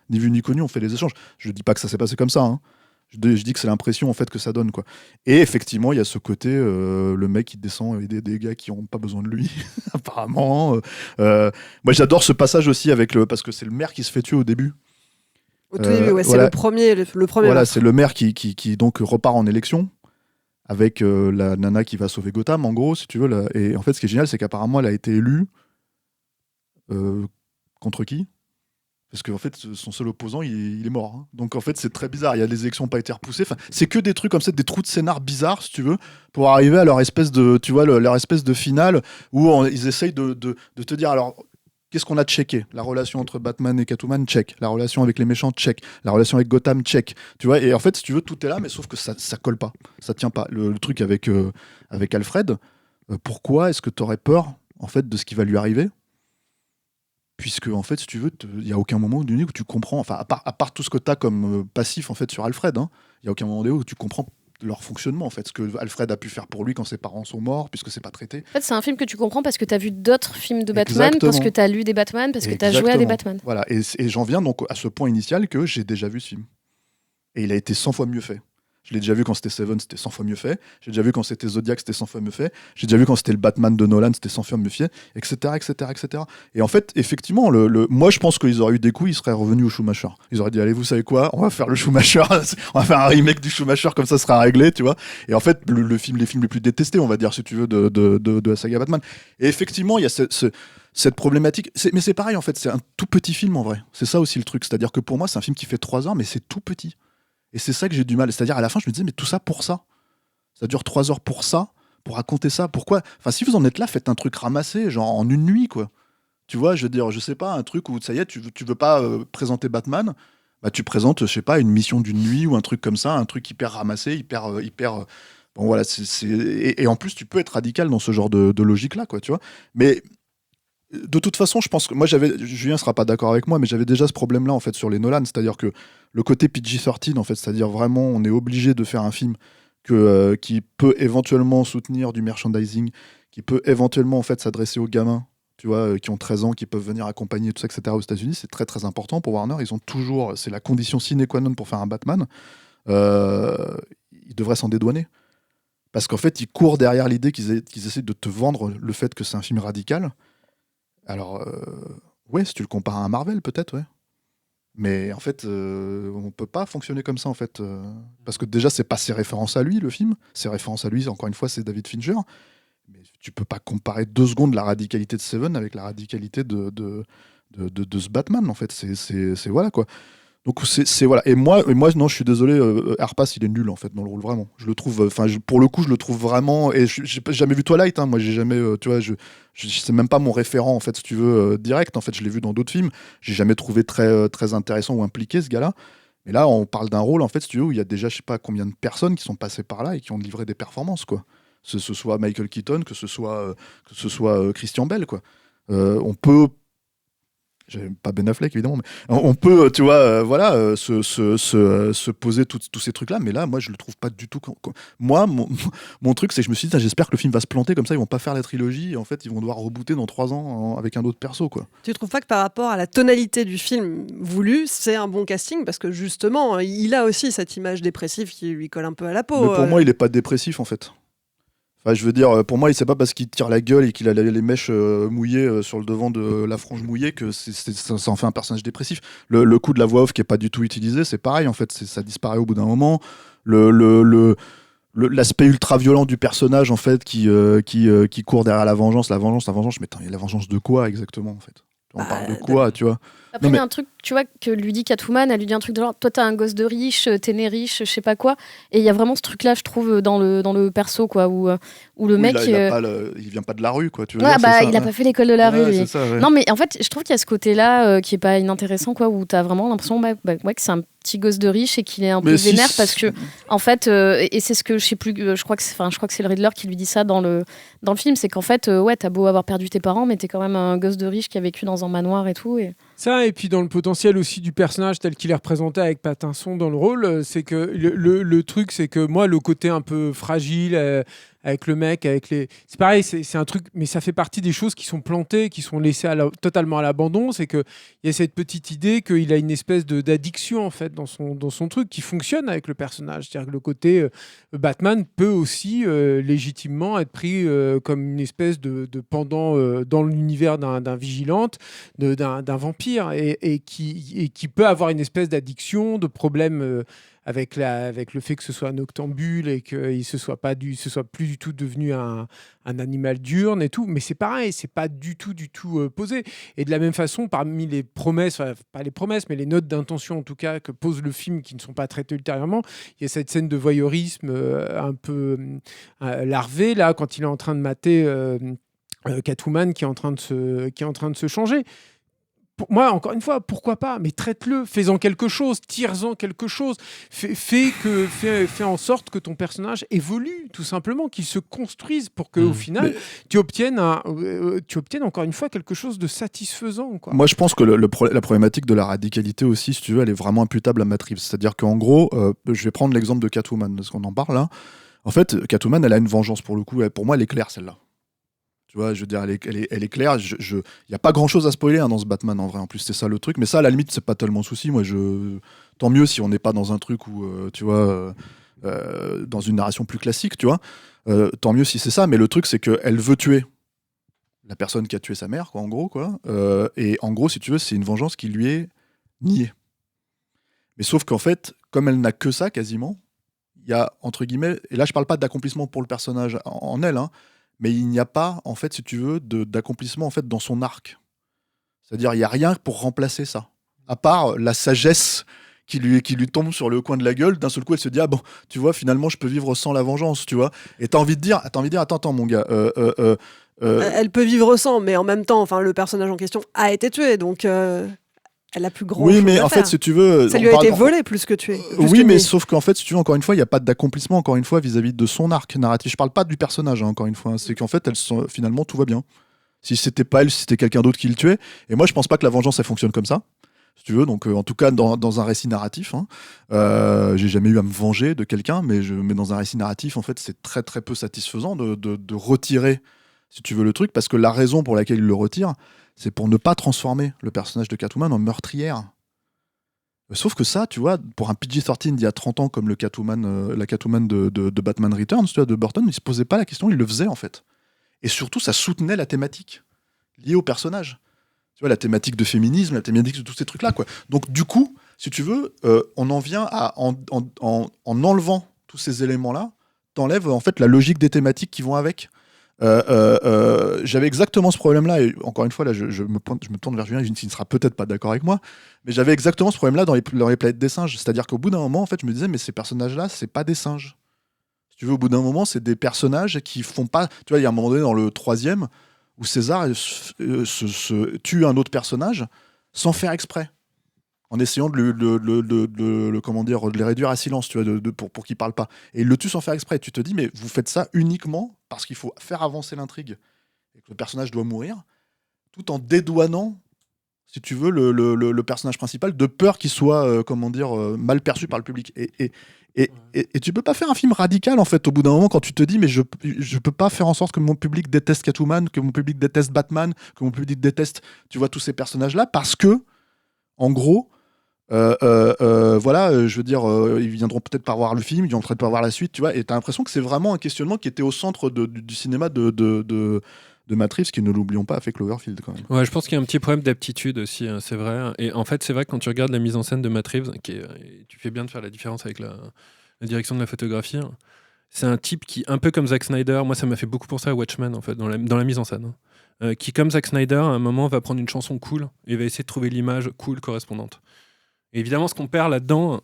ni vu ni connu, on fait les échanges. Je dis pas que ça s'est passé comme ça, hein. Je dis que c'est l'impression en fait que ça donne, quoi. Et effectivement, il y a ce côté le mec qui descend et des gars qui n'ont pas besoin de lui apparemment. Moi j'adore ce passage aussi parce que c'est le maire qui se fait tuer au début. Au tout début, ouais, c'est le premier. Voilà, c'est le maire qui donc repart en élection avec la nana qui va sauver Gotham, en gros, si tu veux. Là. Et en fait, ce qui est génial, c'est qu'apparemment, elle a été élue contre qui? Parce qu'en fait, son seul opposant, il est mort. Hein. Donc en fait, c'est très bizarre. Il y a des élections qui n'ont pas été repoussées. Enfin, c'est que des trucs comme ça, des trous de scénar bizarres, si tu veux, pour arriver à leur espèce de, tu vois, leur espèce de finale où ils essayent de te dire, alors, qu'est-ce qu'on a checké? La relation entre Batman et Catwoman, check. La relation avec les méchants, check. La relation avec Gotham, check. Tu vois, et en fait, si tu veux, tout est là, mais sauf que ça colle pas. Ça tient pas. Le truc avec Alfred, pourquoi est-ce que tu aurais peur, en fait, de ce qui va lui arriver? puisque en fait, si tu veux, il n'y a aucun moment donné où tu comprends, enfin, à part tout ce que tu as comme passif en fait sur Alfred, hein, il n'y a aucun moment donné où tu comprends leur fonctionnement, en fait, ce que Alfred a pu faire pour lui quand ses parents sont morts, puisque c'est pas traité. En fait, c'est un film que tu comprends parce que tu as vu d'autres films de Batman, parce que tu as lu des Batman, parce que tu as joué à des Batman. Voilà, et j'en viens donc à ce point initial que j'ai déjà vu ce film. Et il a été 100 fois mieux fait. Je l'ai déjà vu quand c'était Seven, c'était 100 fois mieux fait. J'ai déjà vu quand c'était Zodiac, c'était 100 fois mieux fait. J'ai déjà vu quand c'était le Batman de Nolan, c'était 100 fois mieux fait, etc., etc., etc. Et en fait, effectivement, moi, je pense qu'ils auraient eu des coups, ils seraient revenus au Schumacher. Ils auraient dit, allez, vous savez quoi, on va faire le Schumacher, on va faire un remake du Schumacher, comme ça sera réglé, tu vois. Et en fait, les films les plus détestés, on va dire, si tu veux, de la saga Batman. Et effectivement, il y a cette problématique. Mais c'est pareil, en fait, c'est un tout petit film, en vrai. C'est ça aussi le truc. C'est-à-dire que pour moi, c'est un film qui fait 3 heures, mais c'est tout petit. Et c'est ça que j'ai du mal. C'est-à-dire, à la fin, je me disais, mais tout ça pour ça. Ça dure 3 heures pour ça, pour raconter ça. Pourquoi ? Enfin, si vous en êtes là, faites un truc ramassé, genre en une nuit, quoi. Tu vois, je veux dire, je sais pas, un truc où, ça y est, tu veux pas présenter Batman, bah tu présentes, je sais pas, une mission d'une nuit ou un truc comme ça, un truc hyper ramassé, hyper... bon, voilà, et en plus, tu peux être radical dans ce genre de logique-là, quoi, tu vois. Mais... De toute façon, je pense que moi Julien sera pas d'accord avec moi, mais j'avais déjà ce problème-là en fait sur les Nolan, c'est-à-dire que le côté PG-13 en fait, c'est-à-dire vraiment on est obligé de faire un film qui peut éventuellement soutenir du merchandising, qui peut éventuellement en fait s'adresser aux gamins, tu vois, qui ont 13 ans, qui peuvent venir accompagner tout ça, etc. Aux États-Unis, c'est très très important pour Warner. Ils ont toujours, c'est la condition sine qua non pour faire un Batman. Ils devraient s'en dédouaner. Parce qu'en fait, ils courent derrière l'idée qu'ils essaient de te vendre le fait que c'est un film radical. Alors, ouais, si tu le compares à un Marvel, peut-être, ouais. Mais en fait, on peut pas fonctionner comme ça, en fait. Parce que déjà, c'est pas ses références à lui, le film. Ses références à lui, encore une fois, c'est David Fincher. Mais tu peux pas comparer 2 secondes la radicalité de Seven avec la radicalité de ce Batman, en fait. C'est voilà, quoi. Donc c'est voilà. Et moi non, je suis désolé, Arpas il est nul en fait dans le rôle, vraiment. Je le trouve, pour le coup je le trouve vraiment. Et j'ai jamais vu Twilight, hein. Moi j'ai jamais, tu vois, c'est même pas mon référent en fait, si tu veux, direct. En fait, je l'ai vu dans d'autres films. J'ai jamais trouvé très très intéressant ou impliqué ce gars-là. Mais là, on parle d'un rôle en fait, si tu veux, où il y a déjà je sais pas combien de personnes qui sont passées par là et qui ont livré des performances, quoi. Ce soit Michael Keaton, que ce soit Christian Bale, quoi. On peut pas Ben Affleck évidemment, mais on peut, tu vois, voilà, se poser tous ces trucs-là, mais là, moi, je le trouve pas du tout. Moi, mon truc, c'est que je me suis dit, j'espère que le film va se planter comme ça, ils vont pas faire la trilogie, et en fait, ils vont devoir rebooter dans 3 ans avec un autre perso, quoi. Tu trouves pas que par rapport à la tonalité du film voulu, c'est un bon casting parce que justement, il a aussi cette image dépressive qui lui colle un peu à la peau. Mais pour moi, il est pas dépressif en fait. Enfin, je veux dire, pour moi, c'est pas parce qu'il tire la gueule et qu'il a les mèches mouillées sur le devant de la frange mouillée que ça en fait un personnage dépressif. Le coup de la voix off qui est pas du tout utilisé, c'est pareil en fait, ça disparaît au bout d'un moment. L'aspect ultra violent du personnage en fait qui court derrière la vengeance, mais attends, la vengeance de quoi exactement en fait? On parle de quoi, tu vois? Après, il y a un truc, tu vois, que lui dit Catwoman, elle lui dit un truc de genre, toi t'as un gosse de riche, t'es né riche, je sais pas quoi. Et il y a vraiment ce truc-là, je trouve, dans le perso, quoi, où le mec. Il vient pas de la rue, quoi, tu veux ouais, dire, c'est ça, il a pas fait l'école de la rue, lui. Ça, ouais. Non, mais en fait, je trouve qu'il y a ce côté-là qui est pas inintéressant, quoi, où t'as vraiment l'impression que c'est un petit gosse de riche et qu'il est un peu vénère parce que, en fait, et c'est ce que je sais plus, je crois que c'est le Riddler qui lui dit ça dans le film, c'est qu'en fait, ouais, t'as beau avoir perdu tes parents, mais t'es quand même un gosse de riche qui a vécu dans un manoir et tout. Ça, et puis dans le potentiel aussi du personnage tel qu'il est représenté avec Pattinson dans le rôle, c'est que le truc, c'est que moi, le côté un peu fragile, avec le mec, c'est pareil, c'est un truc, mais ça fait partie des choses qui sont plantées, qui sont laissées totalement à l'abandon. C'est qu'il y a cette petite idée qu'il a une espèce d'addiction en fait dans son truc qui fonctionne avec le personnage. C'est-à-dire que le côté Batman peut aussi légitimement être pris comme une espèce de pendant dans l'univers d'un vigilante, d'un vampire, et qui peut avoir une espèce d'addiction, de problème avec le fait que ce soit un octambule et qu'il ce soit plus du tout devenu un animal diurne et tout. Mais c'est pareil, c'est pas du tout posé. Et de la même façon, parmi les promesses, enfin, pas les promesses, mais les notes d'intention en tout cas que pose le film qui ne sont pas traitées ultérieurement, il y a cette scène de voyeurisme un peu larvé là quand il est en train de mater Catwoman qui est en train de se changer. moi, encore une fois, pourquoi pas? Mais traite-le, fais-en quelque chose, tire-en quelque chose, fais en sorte que ton personnage évolue, tout simplement, qu'il se construise pour qu'au final, tu obtiennes encore une fois quelque chose de satisfaisant, quoi. Moi, je pense que la problématique de la radicalité aussi, si tu veux, elle est vraiment imputable à Matt Reeves. C'est-à-dire qu'en gros, je vais prendre l'exemple de Catwoman, parce qu'on en parle là. En fait, Catwoman, elle a une vengeance pour le coup. Pour moi, elle est claire, celle-là. Tu vois, je veux dire, elle est claire. Il n'y a pas grand-chose à spoiler dans ce Batman, en vrai. En plus, c'est ça le truc. Mais ça, à la limite, c'est pas tellement le souci. Moi, tant mieux si on n'est pas dans un truc où, tu vois, dans une narration plus classique, tu vois. Tant mieux si c'est ça. Mais le truc, c'est qu'elle veut tuer la personne qui a tué sa mère, quoi, en gros, quoi. Et en gros, si tu veux, c'est une vengeance qui lui est niée. Mais sauf qu'en fait, comme elle n'a que ça, quasiment, il y a, entre guillemets, et là, je parle pas d'accomplissement pour le personnage en elle, hein, mais il n'y a pas, en fait, si tu veux, d'accomplissement en fait dans son arc. C'est-à-dire, il n'y a rien pour remplacer ça. À part la sagesse qui lui tombe sur le coin de la gueule, d'un seul coup, elle se dit, ah bon, tu vois, finalement, je peux vivre sans la vengeance, tu vois. Et t'as envie de dire, attends, mon gars, elle peut vivre sans, mais en même temps, enfin, le personnage en question a été tué, donc elle a plus grand chose oui, mais à en faire. fait, si tu veux... Ça lui a été volé plus que tué. Oui, mais sauf qu'en fait, si tu veux, encore une fois, il n'y a pas d'accomplissement, encore une fois, vis-à-vis de son arc narratif. Je parle pas du personnage, hein, encore une fois. C'est qu'en fait, finalement, tout va bien. Si c'était pas elle, si c'était quelqu'un d'autre qui le tuait. Et moi, je pense pas que la vengeance, elle fonctionne comme ça. Si tu veux, donc en tout cas, dans un récit narratif, hein, j'ai jamais eu à me venger de quelqu'un, mais dans un récit narratif, en fait, c'est très très peu satisfaisant de retirer, si tu veux, le truc, parce que la raison pour laquelle il le retire, c'est pour ne pas transformer le personnage de Catwoman en meurtrière. Sauf que ça, tu vois, pour un PG-13 d'il y a 30 ans, comme la Catwoman de Batman Returns, tu vois, de Burton, il se posait pas la question, il le faisait en fait. Et surtout, ça soutenait la thématique liée au personnage. Tu vois, la thématique de féminisme, la thématique de tous ces trucs-là, quoi. Donc du coup, si tu veux, on en vient à, en enlevant tous ces éléments-là, t'enlèves en fait la logique des thématiques qui vont avec. J'avais exactement ce problème-là, et encore une fois, là, je me tourne vers Julien, qui ne sera peut-être pas d'accord avec moi, mais j'avais exactement ce problème-là dans les planètes des singes. C'est-à-dire qu'au bout d'un moment, en fait, je me disais, mais ces personnages-là, c'est pas des singes. Si tu veux, au bout d'un moment, c'est des personnages qui font pas. Tu vois, il y a un moment donné dans le 3e où César se tue un autre personnage sans faire exprès, en essayant de les réduire à silence, tu vois, pour qu'ils parlent pas. Et il le tue sans faire exprès. Tu te dis, mais vous faites ça uniquement parce qu'il faut faire avancer l'intrigue et que le personnage doit mourir, tout en dédouanant, si tu veux, le personnage principal, de peur qu'il soit, mal perçu par le public. Et tu peux pas faire un film radical, en fait, au bout d'un moment, quand tu te dis, mais je peux pas faire en sorte que mon public déteste Catwoman, que mon public déteste Batman, que mon public déteste, tu vois, tous ces personnages-là, parce que, en gros, je veux dire, ils viendront peut-être pas voir le film, ils viendront peut-être pas voir la suite, tu vois, et t'as l'impression que c'est vraiment un questionnement qui était au centre du cinéma de Matt Reeves, qui, ne l'oublions pas, a fait Cloverfield quand même. Ouais, je pense qu'il y a un petit problème d'aptitude aussi, hein, c'est vrai. Et en fait, c'est vrai que quand tu regardes la mise en scène de Matt Reeves, tu fais bien de faire la différence avec la direction de la photographie. Hein. C'est un type qui, un peu comme Zack Snyder, moi ça m'a fait beaucoup penser à Watchmen en fait, dans la mise en scène. Hein. Qui, comme Zack Snyder, à un moment va prendre une chanson cool et va essayer de trouver l'image cool correspondante. Et évidemment, ce qu'on perd là-dedans,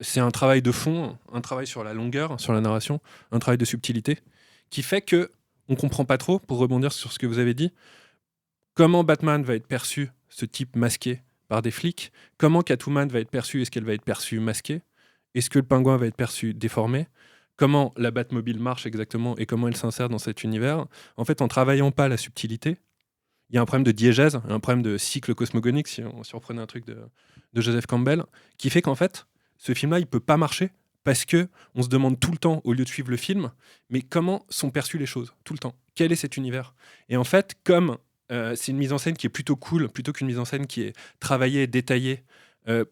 c'est un travail de fond, un travail sur la longueur, sur la narration, un travail de subtilité, qui fait que on comprend pas trop, pour rebondir sur ce que vous avez dit, comment Batman va être perçu, ce type masqué, par des flics, comment Catwoman va être perçue, est-ce qu'elle va être perçue masquée, est-ce que le pingouin va être perçu déformé, comment la Batmobile marche exactement et comment elle s'insère dans cet univers. En fait, en travaillant pas la subtilité, il y a un problème de diégèse, un problème de cycle cosmogonique, si on reprenait un truc de Joseph Campbell, qui fait qu'en fait, ce film-là, il peut pas marcher parce que on se demande tout le temps, au lieu de suivre le film, mais comment sont perçues les choses, tout le temps. Quel est cet univers ? Et en fait, comme c'est une mise en scène qui est plutôt cool, plutôt qu'une mise en scène qui est travaillée, détaillée,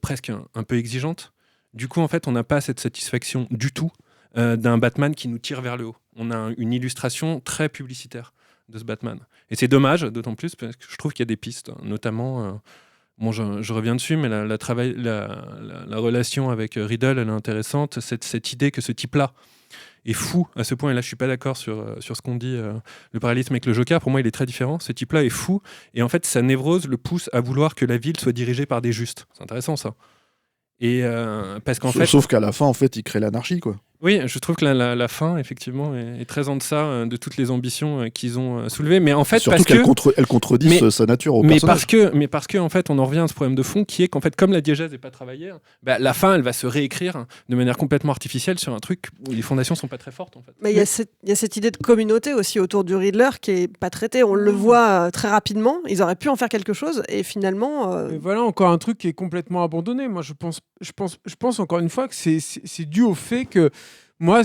presque un peu exigeante, du coup, en fait, on n'a pas cette satisfaction du tout d'un Batman qui nous tire vers le haut. On a une illustration très publicitaire de ce Batman. Et c'est dommage, d'autant plus, parce que je trouve qu'il y a des pistes, notamment... je reviens dessus, mais la relation avec Riddle, elle est intéressante. Cette idée que ce type-là est fou à ce point, et là je suis pas d'accord sur ce qu'on dit, le parallélisme avec le Joker, pour moi il est très différent. Ce type-là est fou, et en fait sa névrose le pousse à vouloir que la ville soit dirigée par des justes. C'est intéressant ça. Et parce qu'en fait, sauf qu'à la fin, en fait, il crée l'anarchie, quoi. Oui, je trouve que la fin, effectivement, est très en deçà de toutes les ambitions qu'ils ont soulevées. Mais en fait, surtout qu'elle contredit sa nature au personnage. Parce que, en fait, on en revient à ce problème de fond qui est qu'en fait, comme la diégèse n'est pas travaillée, la fin, elle va se réécrire de manière complètement artificielle sur un truc où les fondations sont pas très fortes, en fait. Mais il y a cette idée de communauté aussi autour du Riddler qui est pas traitée. On le voit très rapidement. Ils auraient pu en faire quelque chose et finalement. Et voilà encore un truc qui est complètement abandonné. Moi, je pense encore une fois que c'est dû au fait que moi,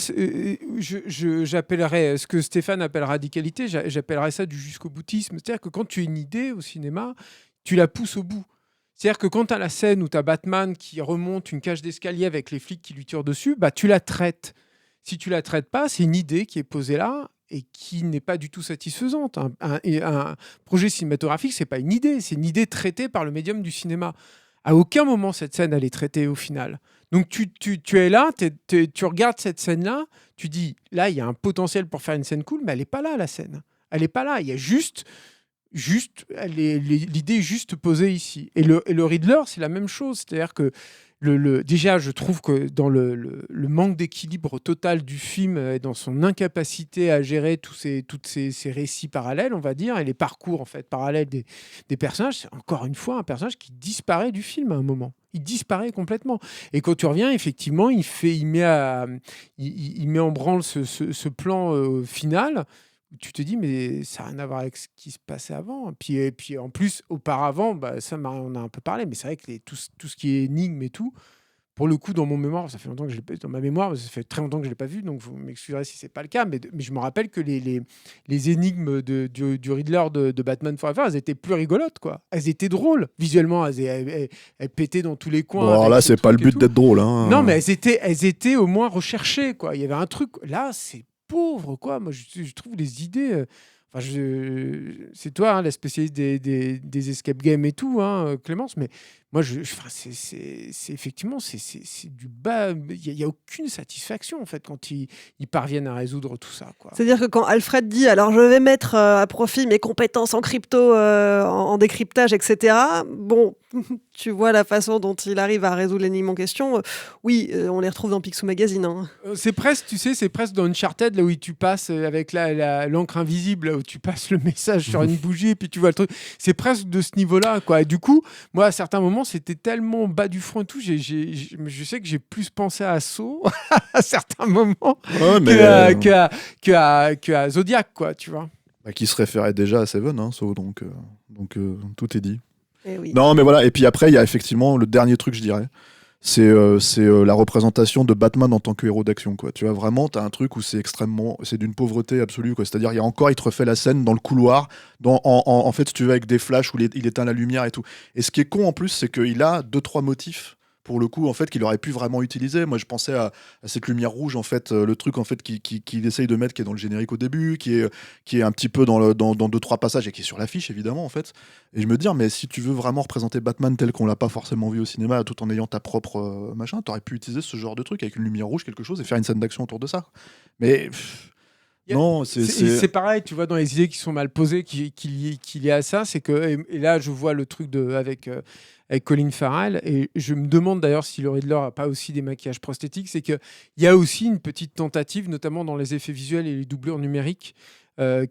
j'appellerais ce que Stéphane appelle radicalité, j'appellerais ça du jusqu'au boutisme. C'est-à-dire que quand tu as une idée au cinéma, tu la pousses au bout. C'est-à-dire que quand tu as la scène où tu as Batman qui remonte une cage d'escalier avec les flics qui lui tirent dessus, bah, tu la traites. Si tu la traites pas, c'est une idée qui est posée là et qui n'est pas du tout satisfaisante. Un projet cinématographique, c'est pas une idée, c'est une idée traitée par le médium du cinéma. À aucun moment cette scène elle est traitée au final. Donc tu es là, tu regardes cette scène-là, tu dis là il y a un potentiel pour faire une scène cool, mais elle n'est pas là la scène. Elle n'est pas là. Il y a juste l'idée est juste posée ici. Et le Riddler c'est la même chose, c'est-à-dire que déjà, je trouve que dans le manque d'équilibre total du film et dans son incapacité à gérer tous ces récits parallèles, on va dire, et les parcours en fait parallèles des personnages, c'est encore une fois un personnage qui disparaît du film à un moment. Il disparaît complètement. Et quand tu reviens, effectivement, il met en branle ce plan final. Tu te dis, mais ça n'a rien à voir avec ce qui se passait avant. Et puis en plus, auparavant, ça, on a un peu parlé, mais c'est vrai que tout ce qui est énigme et tout, pour le coup, dans mon mémoire, ça fait longtemps que je l'ai pas, dans ma mémoire, ça fait très longtemps que je ne l'ai pas vu, donc vous m'excuserez si ce n'est pas le cas, mais je me rappelle que les énigmes du Riddler de Batman Forever, elles étaient plus rigolotes, quoi. Elles étaient drôles. Visuellement, elles pétaient dans tous les coins. Bon, alors là, c'est pas le but d'être drôle. Hein. Non, mais elles étaient au moins recherchées, quoi. Il y avait un truc. Là, c'est pauvre, quoi. Moi, je trouve les idées. C'est toi, la spécialiste des escape games et tout, Clémence. Mais moi, c'est effectivement, c'est du bas. Il y a aucune satisfaction en fait quand ils parviennent à résoudre tout ça, quoi. C'est-à-dire que quand Alfred dit, alors je vais mettre à profit mes compétences en crypto, en décryptage, etc. Bon, tu vois la façon dont il arrive à résoudre l'énigme en question. Oui, on les retrouve dans Picsou Magazine. Hein. C'est presque, tu sais, c'est presque dans Uncharted là où tu passes avec l'encre invisible, là où tu passes le message sur une bougie et puis tu vois le truc. C'est presque de ce niveau-là, quoi. Et du coup, moi, à certains moments, c'était tellement bas du front et tout. Je sais que j'ai plus pensé à Saw à certains moments que à Zodiac, quoi, tu vois. Qui se référait déjà à Seven, Saw, donc tout est dit. Oui. Non, mais voilà. Et puis après, il y a effectivement le dernier truc, je dirais. C'est la représentation de Batman en tant que héros d'action, quoi. Tu vois, vraiment, t'as un truc où c'est d'une pauvreté absolue, quoi. C'est-à-dire, il te refait la scène dans le couloir, en fait, si tu veux, avec des flashs où il éteint la lumière et tout. Et ce qui est con, en plus, c'est qu'il a 2-3 motifs, pour le coup, en fait, qu'il aurait pu vraiment utiliser. Moi, je pensais à cette lumière rouge, en fait, le truc, en fait, qu'il essaye de mettre, qui est dans le générique au début, qui est un petit peu dans 2-3 passages et qui est sur l'affiche, évidemment, en fait. Et je me dis, mais si tu veux vraiment représenter Batman tel qu'on l'a pas forcément vu au cinéma, tout en ayant ta propre machin, t'aurais pu utiliser ce genre de truc avec une lumière rouge, quelque chose, et faire une scène d'action autour de ça. Mais non, c'est pareil, tu vois, dans les idées qui sont mal posées, qu'il y a à ça, c'est que, et là, je vois le truc avec Colin Farrell, et je me demande d'ailleurs si le Riddler n'a pas aussi des maquillages prosthétiques, c'est qu'il y a aussi une petite tentative, notamment dans les effets visuels et les doublures numériques,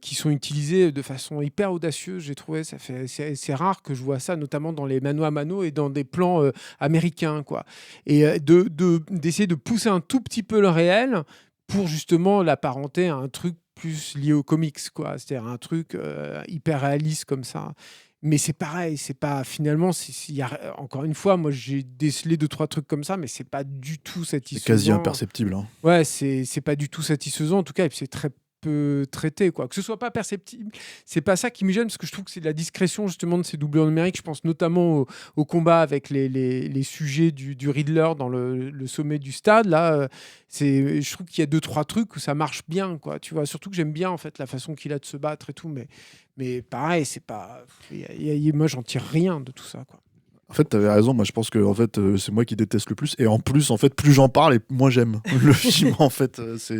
qui sont utilisés de façon hyper audacieuse, j'ai trouvé. C'est rare que je vois ça, notamment dans les mano à mano et dans des plans américains, quoi. Et d'essayer de pousser un tout petit peu le réel pour justement l'apparenter à un truc plus lié aux comics, quoi. C'est-à-dire un truc hyper réaliste comme ça. Mais c'est pareil, c'est pas finalement. Encore une fois, moi j'ai décelé 2-3 trucs comme ça, mais c'est pas du tout satisfaisant. C'est quasi imperceptible. Hein. Ouais, c'est pas du tout satisfaisant en tout cas, et puis c'est très peu traité, quoi. Que ce soit pas perceptible, c'est pas ça qui me gêne, parce que je trouve que c'est de la discrétion justement de ces doublures numériques. Je pense notamment au combat avec les sujets du Riddler dans le sommet du stade. Là, je trouve qu'il y a 2-3 trucs où ça marche bien, quoi. Tu vois, surtout que j'aime bien en fait la façon qu'il a de se battre et tout, mais pareil, c'est pas. Moi, j'en tire rien de tout ça, quoi. En fait, t'avais raison. Moi, je pense que en fait, c'est moi qui déteste le plus. Et en plus, en fait, plus j'en parle et moins j'aime le film. En fait, c'est.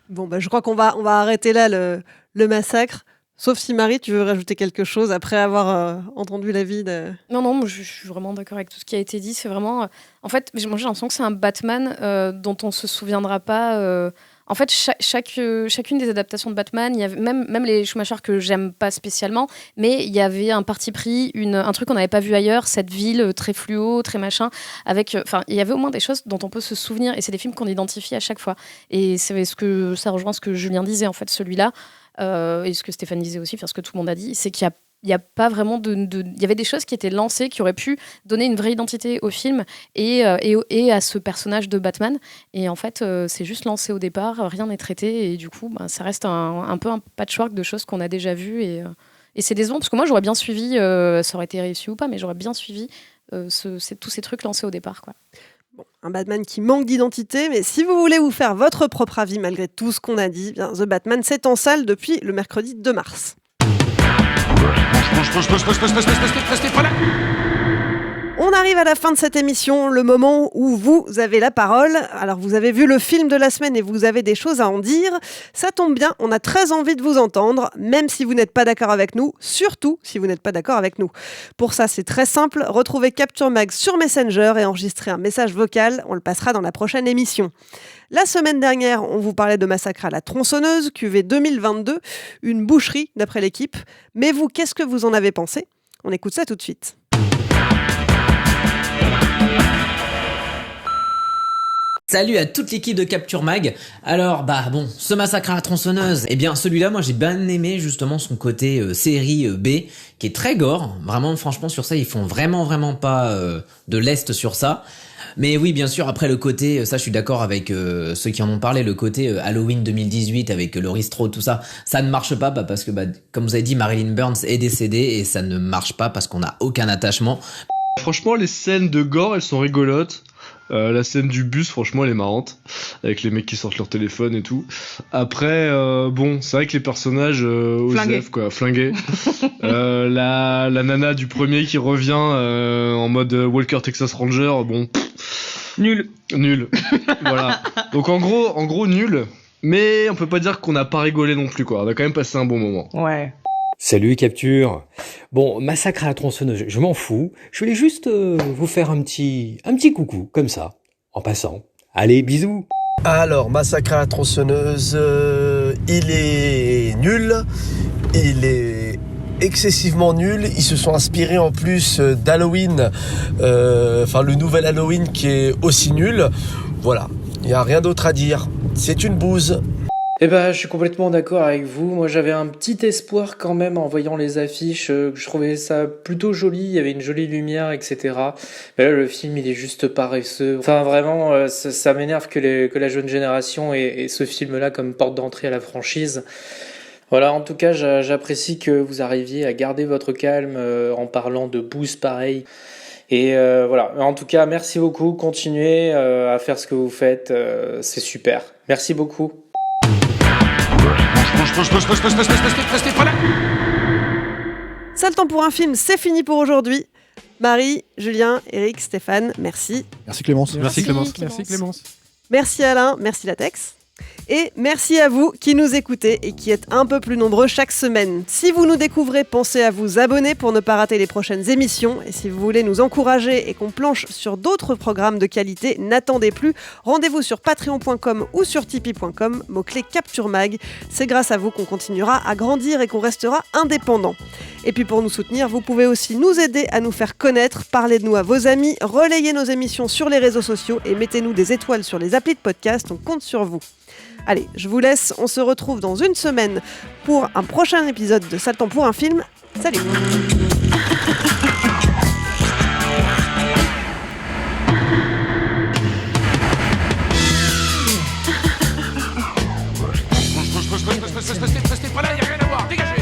Bon, je crois qu'on va arrêter là le massacre. Sauf si Marie, tu veux rajouter quelque chose après avoir entendu l'avis de... Non, je suis vraiment d'accord avec tout ce qui a été dit. C'est vraiment... en fait, moi, j'ai l'impression que c'est un Batman dont on se souviendra pas... En fait, chacune des adaptations de Batman, il y avait même les Schumacher que j'aime pas spécialement, mais il y avait un parti pris, un truc qu'on n'avait pas vu ailleurs, cette ville très fluo, très machin, avec, il y avait au moins des choses dont on peut se souvenir, et c'est des films qu'on identifie à chaque fois. Et ça rejoint ce que Julien disait en fait, celui-là, et ce que Stéphane disait aussi, ce que tout le monde a dit, c'est qu'il y a pas vraiment il y avait des choses qui étaient lancées qui auraient pu donner une vraie identité au film et à ce personnage de Batman, et en fait c'est juste lancé au départ, rien n'est traité, et du coup ça reste un peu un patchwork de choses qu'on a déjà vues, et c'est décevant parce que moi j'aurais bien suivi, ça aurait été réussi ou pas, mais j'aurais bien suivi tous ces trucs lancés au départ, quoi. Bon, un Batman qui manque d'identité, mais si vous voulez vous faire votre propre avis malgré tout ce qu'on a dit, bien, The Batman c'est en salle depuis le mercredi 2 mars. On arrive à la fin de cette émission, le moment où vous avez la parole. Alors vous avez vu le film de la semaine et vous avez des choses à en dire. Ça tombe bien, on a très envie de vous entendre, même si vous n'êtes pas d'accord avec nous, surtout si vous n'êtes pas d'accord avec nous. Pour ça, c'est très simple, retrouvez Capture Mag sur Messenger et enregistrez un message vocal, on le passera dans la prochaine émission. La semaine dernière, on vous parlait de Massacre à la tronçonneuse, QV 2022, une boucherie d'après l'équipe. Mais vous, qu'est-ce que vous en avez pensé ? On écoute ça tout de suite. Salut à toute l'équipe de Capture Mag. Alors ce Massacre à la tronçonneuse, celui-là moi j'ai bien aimé justement son côté série B qui est très gore. Vraiment franchement sur ça ils font vraiment pas de lest sur ça. Mais oui bien sûr après le côté, ça je suis d'accord avec ceux qui en ont parlé, le côté Halloween 2018 avec Laurie Strode tout ça, ça ne marche pas parce que comme vous avez dit Marilyn Burns est décédée et ça ne marche pas parce qu'on n'a aucun attachement. Franchement les scènes de gore elles sont rigolotes. La scène du bus, franchement, elle est marrante, avec les mecs qui sortent leur téléphone et tout. Après, c'est vrai que les personnages osef, flingués. La nana du premier qui revient en mode Walker Texas Ranger, nul. Voilà. Donc en gros nul. Mais on peut pas dire qu'on n'a pas rigolé non plus, quoi. On a quand même passé un bon moment. Ouais. Salut Capture. Bon, Massacre à la tronçonneuse, je m'en fous. Je voulais juste vous faire un petit coucou, comme ça, en passant. Allez, bisous. Alors, Massacre à la tronçonneuse, il est nul. Il est excessivement nul. Ils se sont inspirés en plus d'Halloween, le nouvel Halloween qui est aussi nul. Voilà, il n'y a rien d'autre à dire. C'est une bouse. Je suis complètement d'accord avec vous. Moi, j'avais un petit espoir quand même en voyant les affiches. Je trouvais ça plutôt joli. Il y avait une jolie lumière, etc. Mais là, le film, il est juste paresseux. Enfin, vraiment, ça m'énerve que la jeune génération ait ce film-là comme porte d'entrée à la franchise. Voilà, en tout cas, j'apprécie que vous arriviez à garder votre calme en parlant de bouse pareil. Et voilà. En tout cas, merci beaucoup. Continuez à faire ce que vous faites. C'est super. Merci beaucoup. Ça le temps pour un film, c'est fini pour aujourd'hui. Marie, Julien, Eric, Stéphane, merci. Merci Clémence. Merci Clémence. Merci Alain, merci Latex. Et merci à vous qui nous écoutez et qui êtes un peu plus nombreux chaque semaine. Si vous nous découvrez, pensez à vous abonner pour ne pas rater les prochaines émissions. Et si vous voulez nous encourager et qu'on planche sur d'autres programmes de qualité, n'attendez plus. Rendez-vous sur patreon.com ou sur tipeee.com, mot-clé Capture Mag. C'est grâce à vous qu'on continuera à grandir et qu'on restera indépendant. Et puis pour nous soutenir, vous pouvez aussi nous aider à nous faire connaître, parler de nous à vos amis, relayez nos émissions sur les réseaux sociaux et mettez-nous des étoiles sur les applis de podcast, on compte sur vous. Allez, je vous laisse, on se retrouve dans une semaine pour un prochain épisode de Ça le temps pour un film. Salut. Restez pas là, y'a rien à voir, dégagez.